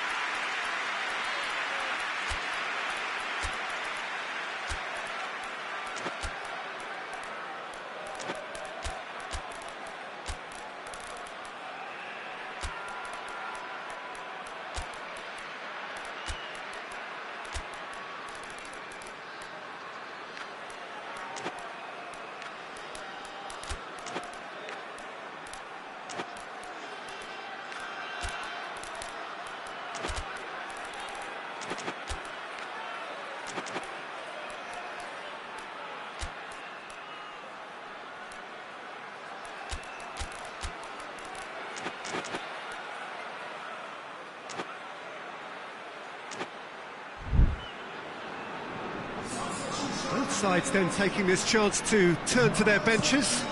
Both sides then taking this chance to turn to their benches.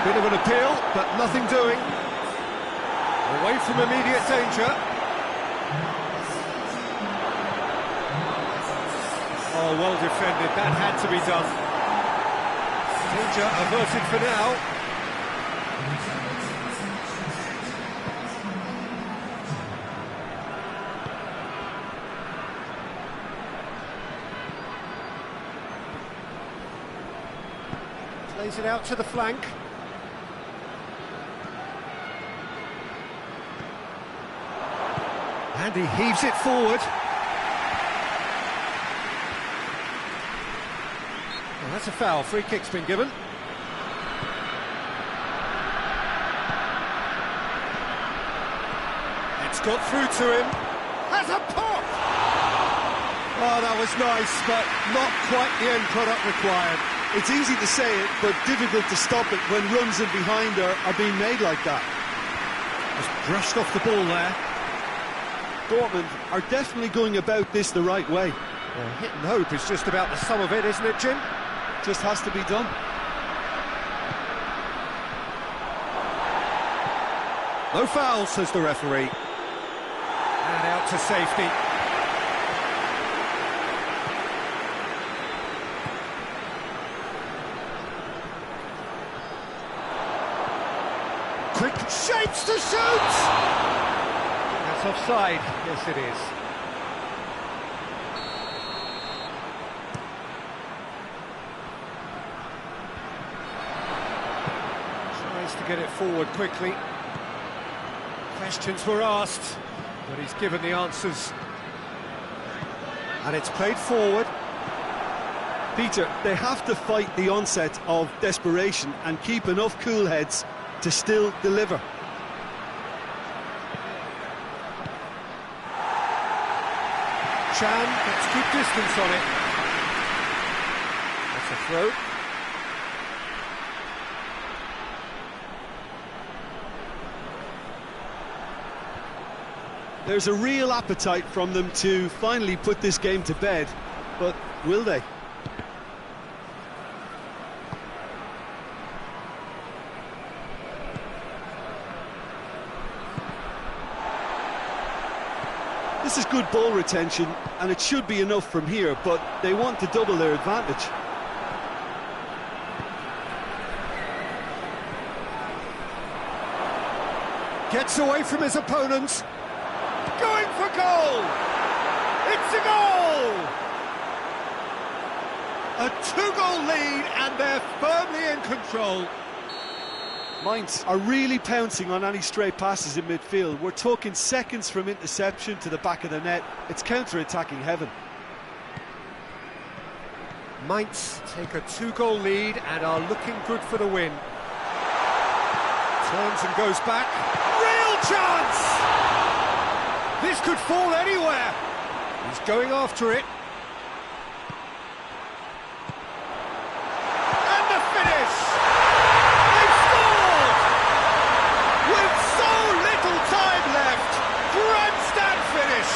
Bit of an appeal, but nothing doing. Away from immediate danger. Oh, well defended, that had to be done. Danger averted for now. Plays it out to the flank. And he heaves it forward. Well, that's a foul. Free kick's been given. It's got through to him. Has a pop! Oh, that was nice, but not quite the end product required. It's easy to say it, but difficult to stop it when runs in behind are being made like that. Just brushed off the ball there. Dortmund are definitely going about this the right way. Well, hit and hope is just about the sum of it, isn't it, Jim? Just has to be done. No foul, says the referee. And out to safety. Quick shapes to shoot! That's offside. Yes, it is. Tries to get it forward quickly. Questions were asked, but he's given the answers. And it's played forward. Peter, they have to fight the onset of desperation and keep enough cool heads to still deliver. Chan gets good distance on it. That's a throw. There's a real appetite from them to finally put this game to bed, but will they? This is good ball retention, and it should be enough from here, but they want to double their advantage. Gets away from his opponents. Going for goal! It's a goal! A two-goal lead, and they're firmly in control. Mainz are really pouncing on any stray passes in midfield. We're talking seconds from interception to the back of the net. It's counter-attacking heaven. Mainz take a two-goal lead and are looking good for the win. Turns and goes back. Real chance! This could fall anywhere. He's going after it. And the finish! They've scored! With so little time left. Grandstand finish!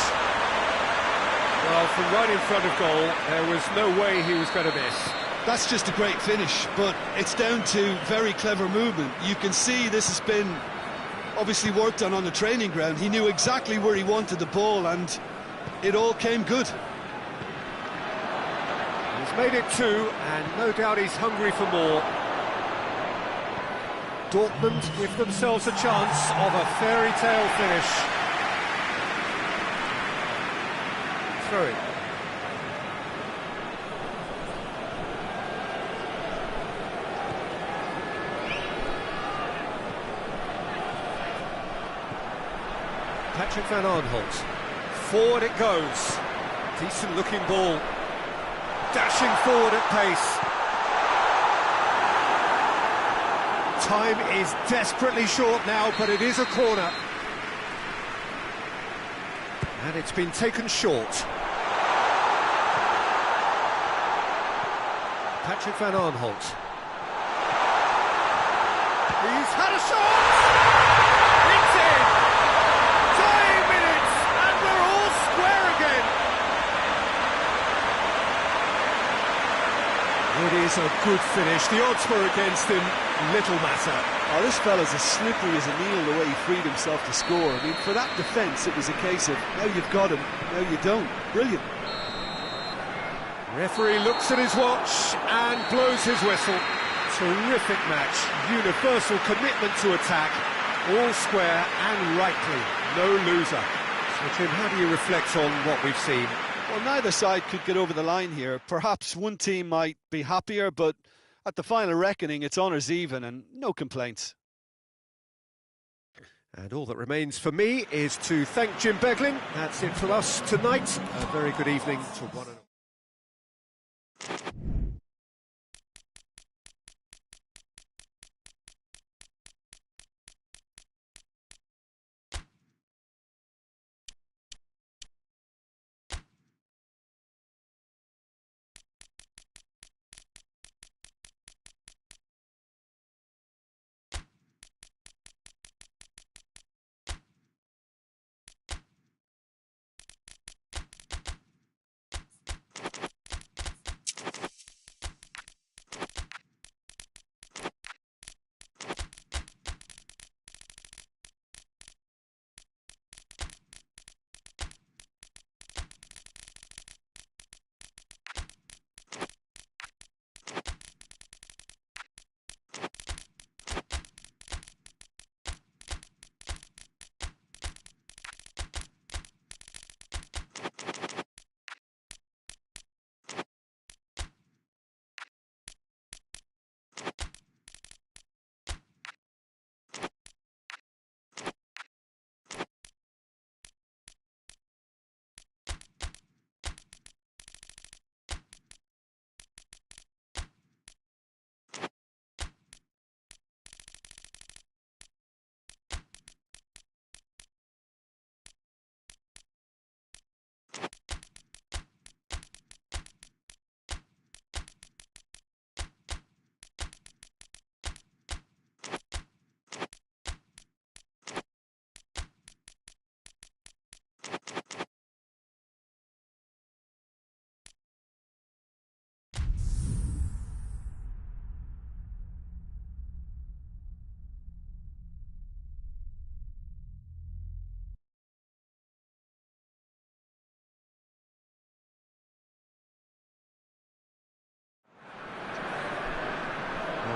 Well, from right in front of goal, there was no way he was going to miss. That's just a great finish, but it's down to very clever movement. You can see this has been obviously worked on the training ground. He knew exactly where he wanted the ball, and it all came good. He's made it two, and no doubt he's hungry for more. Dortmund give themselves a chance of a fairy tale finish. Throw it. Patrick van Arnholt. Forward it goes. Decent looking ball. Dashing forward at pace. Time is desperately short now, but it is a corner. And it's been taken short. Patrick van Arnholt. He's had a shot! It's in! 20 minutes, and we're all square again! It is a good finish. The odds were against him, little matter. Oh, this fella's as slippery as a needle the way he freed himself to score. I mean, for that defence, it was a case of, now you've got him, now you don't. Brilliant. Referee looks at his watch and blows his whistle. Terrific match, universal commitment to attack, all square and rightly, no loser. So Tim, how do you reflect on what we've seen? Well, neither side could get over the line here. Perhaps one team might be happier, but at the final reckoning, it's honours even and no complaints. And all that remains for me is to thank Jim Beglin. That's it for us tonight. A very good evening to one and all.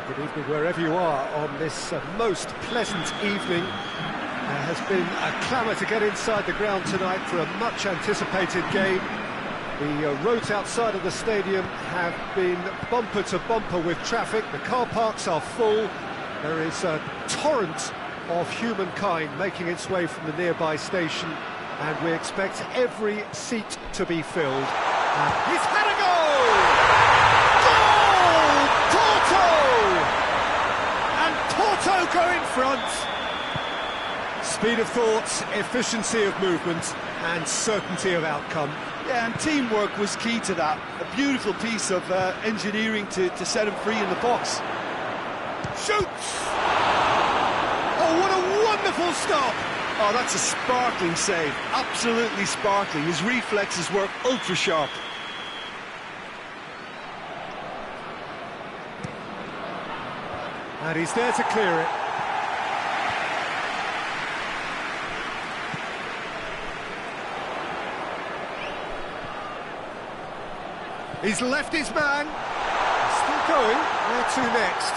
Good evening wherever you are on this most pleasant evening. There has been a clamour to get inside the ground tonight for a much anticipated game. The roads outside of the stadium have been bumper to bumper with traffic. The car parks are full. There is a torrent of humankind making its way from the nearby station, and we expect every seat to be filled. He's had a goal! Porto go in front. Speed of thought, efficiency of movement and certainty of outcome. Yeah, and teamwork was key to that. A beautiful piece of engineering to set him free in the box. Shoots! Oh, what a wonderful stop! Oh, that's a sparkling save. Absolutely sparkling. His reflexes were ultra sharp. And he's there to clear it. He's left his man. Still going. Where to next?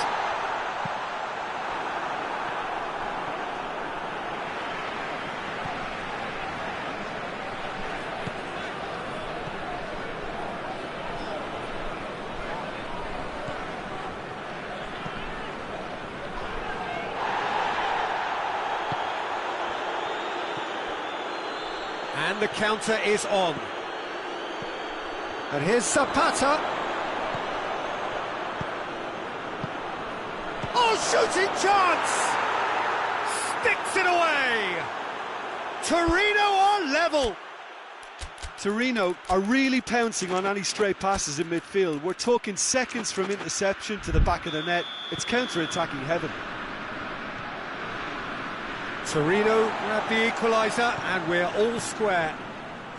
And the counter is on. And here's Zapata. Oh, shooting chance! Sticks it away! Torino are level! Torino are really pouncing on any stray passes in midfield. We're talking seconds from interception to the back of the net. It's counter-attacking heaven. Torino grab the equaliser and we're all square.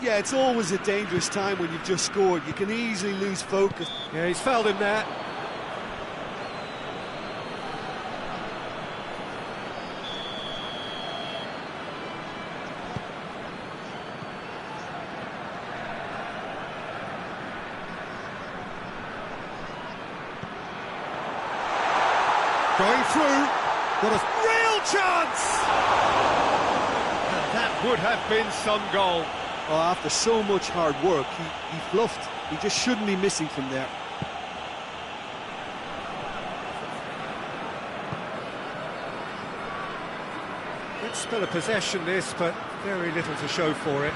Yeah, it's always a dangerous time when you've just scored. You can easily lose focus. Yeah, he's fouled him there. Going through. Got a real chance! And that would have been some goal. Oh, after so much hard work, he bluffed. He just shouldn't be missing from there. Good spell of possession this, but very little to show for it.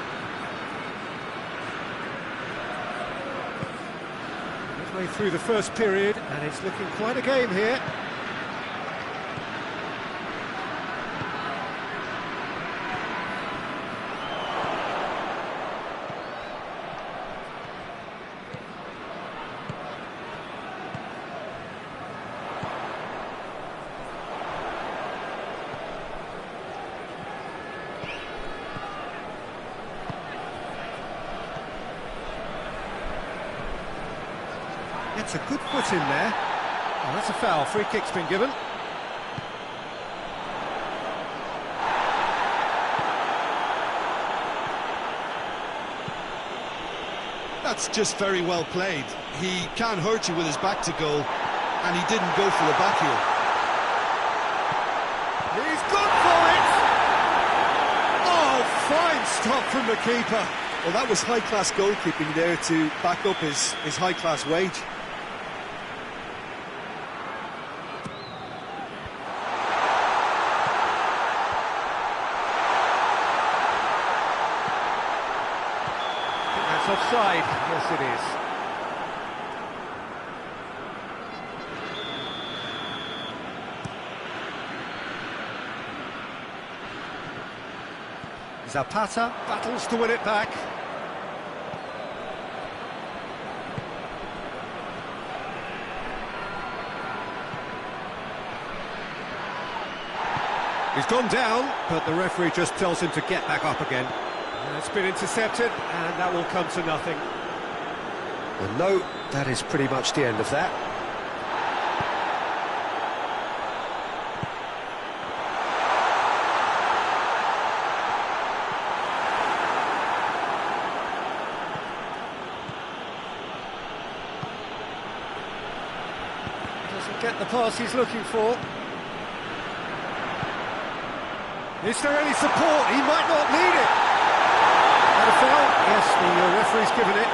Midway through the first period, and it's looking quite a game here. Gets a good foot in there. Oh, that's a foul. Free kick's been given. That's just very well played. He can't hurt you with his back to goal, and he didn't go for the back heel. He's gone for it! Oh, fine stop from the keeper. Well, that was high-class goalkeeping there to back up his high-class wage. That's offside. Yes, it is. Zapata battles to win it back. He's gone down, but the referee just tells him to get back up again. It's been intercepted, and that will come to nothing. Well, no, that is pretty much the end of that. Doesn't get the pass he's looking for. Is there any support? He might not need it. And a foul? Yes, the referee's given it.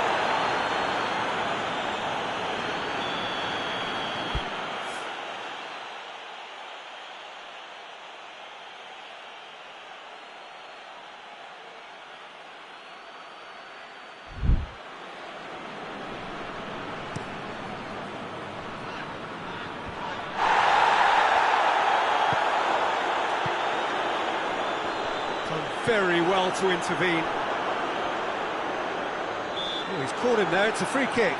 Very well to intervene. Oh, he's caught him there, it's a free kick.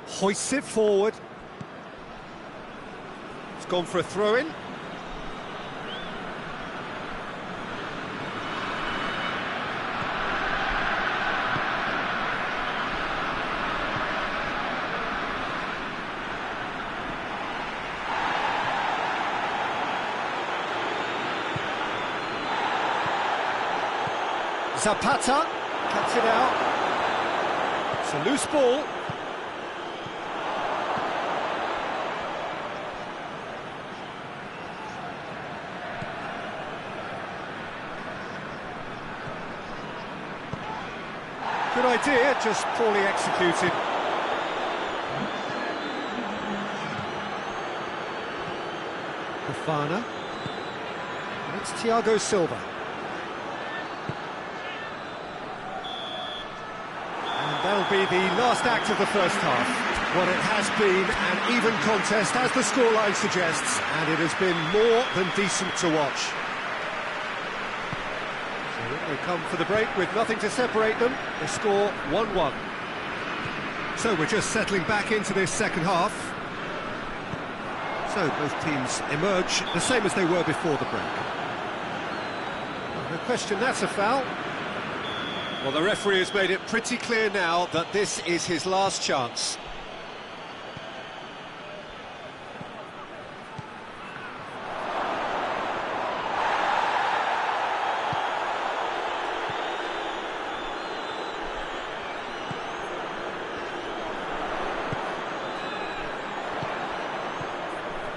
Hoists it forward. It's gone for a throw-in. Zapata cuts it out. It's a loose ball. Good idea, just poorly executed. Fofana. It's Thiago Silva. That'll be the last act of the first half. What it has been an even contest, as the scoreline suggests, and it has been more than decent to watch. So they come for the break with nothing to separate them. They score 1-1. So we're just settling back into this second half. So both teams emerge the same as they were before the break. No question, that's a foul. Well, the referee has made it pretty clear now that this is his last chance.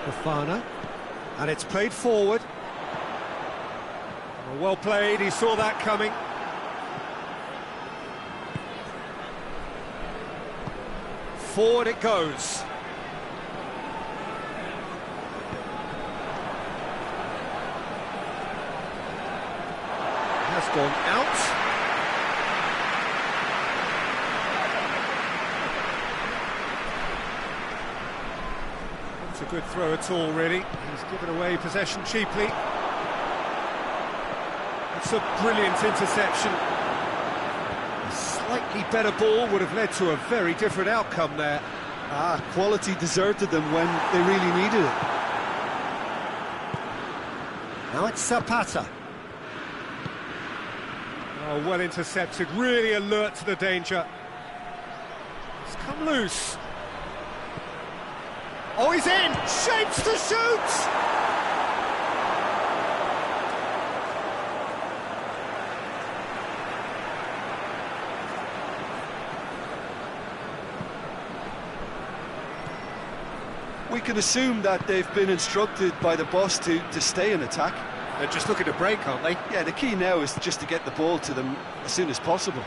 Fofana, and it's played forward. Well played, he saw that coming. Forward it goes. Has gone out. It's a good throw at all, really. He's given away possession cheaply. It's a brilliant interception. A slightly better ball would have led to a very different outcome there. Quality deserted them when they really needed it. Now it's Zapata. Oh, well intercepted, really alert to the danger. It's come loose. Oh, he's in! Shapes to shoot! We can assume that they've been instructed by the boss to stay in attack. They're just looking to break, aren't they? Yeah, the key now is just to get the ball to them as soon as possible.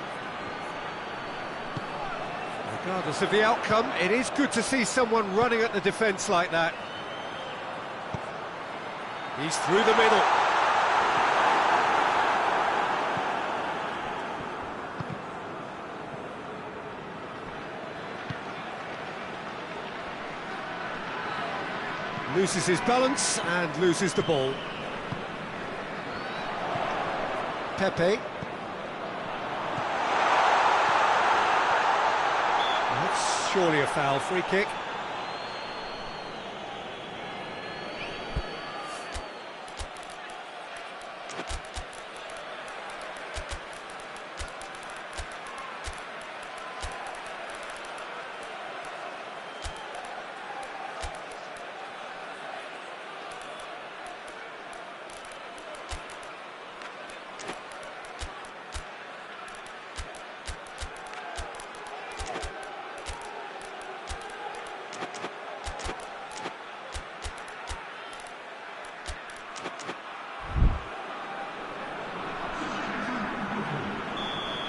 Regardless of the outcome, it is good to see someone running at the defence like that. He's through the middle. Loses his balance and loses the ball. Pepe. That's surely a foul, free kick.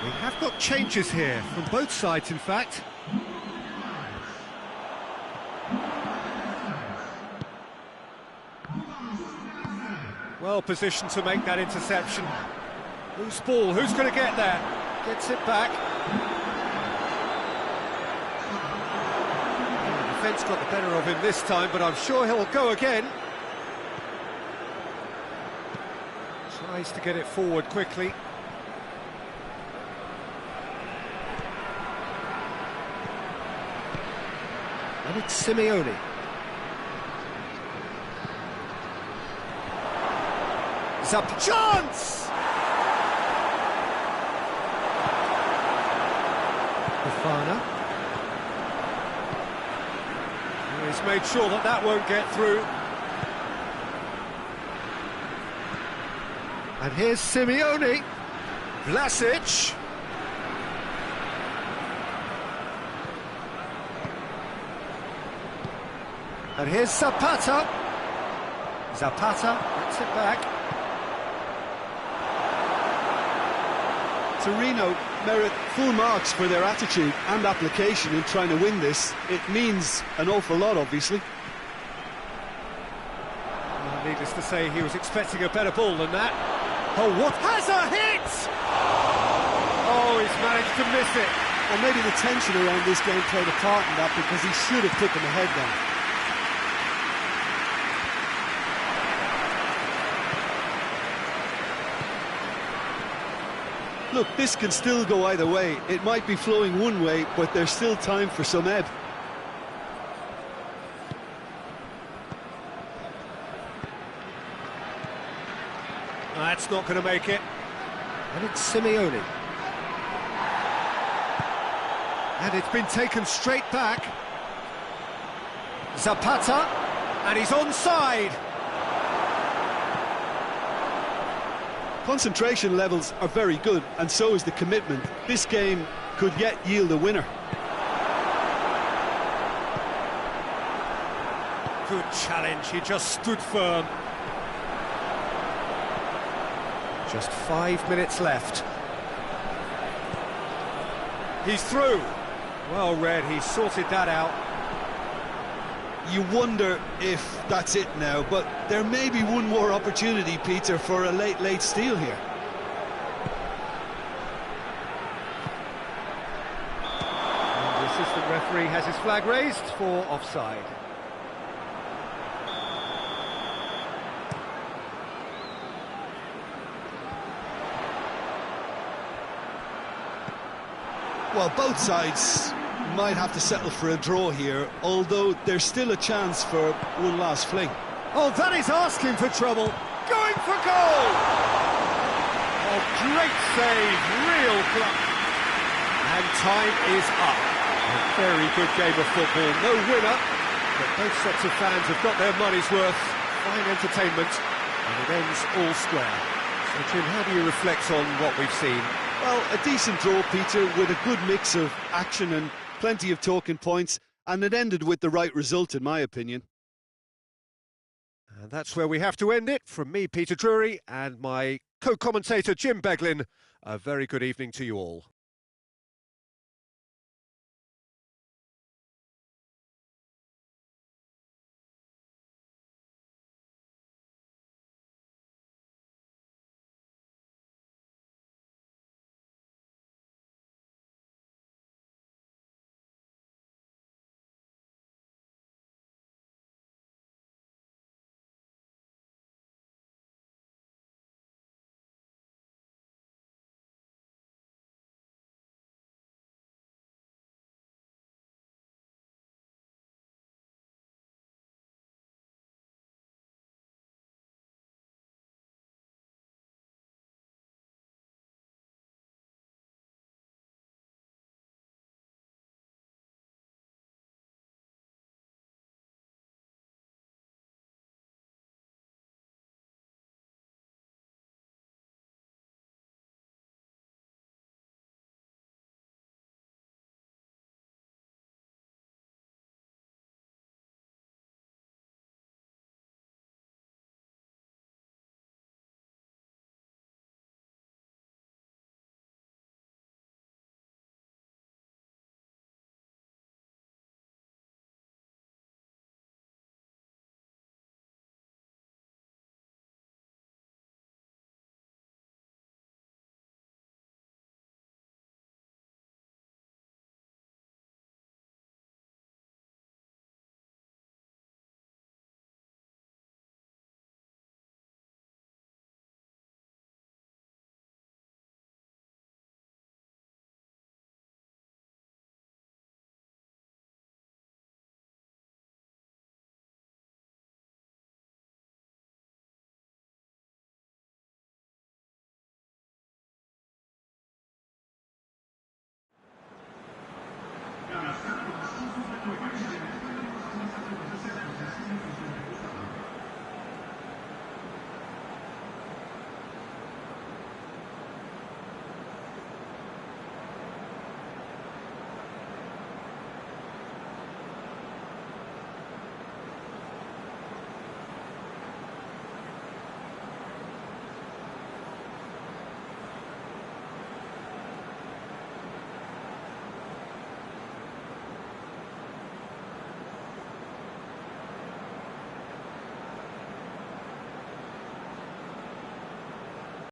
We have got changes here, from both sides in fact. Well positioned to make that interception. Loose ball, who's going to get there? Gets it back. The defence got the better of him this time, but I'm sure he'll go again. Tries to get it forward quickly. And it's Simeone. Chance! Fofana. He's made sure that that won't get through. And here's Simeone. Vlasic. And here's Zapata. Zapata gets it back. Torino merit full marks for their attitude and application in trying to win this. It means an awful lot, obviously. Well, needless to say, he was expecting a better ball than that. Oh, what has a hit! Oh, he's managed to miss it. Well, maybe the tension around this game played a part in that, because he should have put them ahead then. Look, this can still go either way. It might be flowing one way, but there's still time for some ebb. That's not going to make it. And it's Simeone. And it's been taken straight back. Zapata, and he's onside. Concentration levels are very good, and so is the commitment. This game could yet yield a winner. Good challenge, he just stood firm. Just 5 minutes left. He's through. Well read, he sorted that out. You wonder if that's it now, but there may be one more opportunity, Peter, for a late steal here. And the assistant referee has his flag raised for offside. Well, both sides might have to settle for a draw here, although there's still a chance for one last fling. Oh, that is asking for trouble. Going for goal! Oh, great save, real pluck. And time is up. A very good game of football, no winner, but both sets of fans have got their money's worth. Fine entertainment, and it ends all square. So, Jim, how do you reflect on what we've seen? Well, a decent draw, Peter, with a good mix of action and plenty of talking points, and it ended with the right result, in my opinion. And that's where we have to end it. From me, Peter Drury, and my co-commentator, Jim Beglin, a very good evening to you all.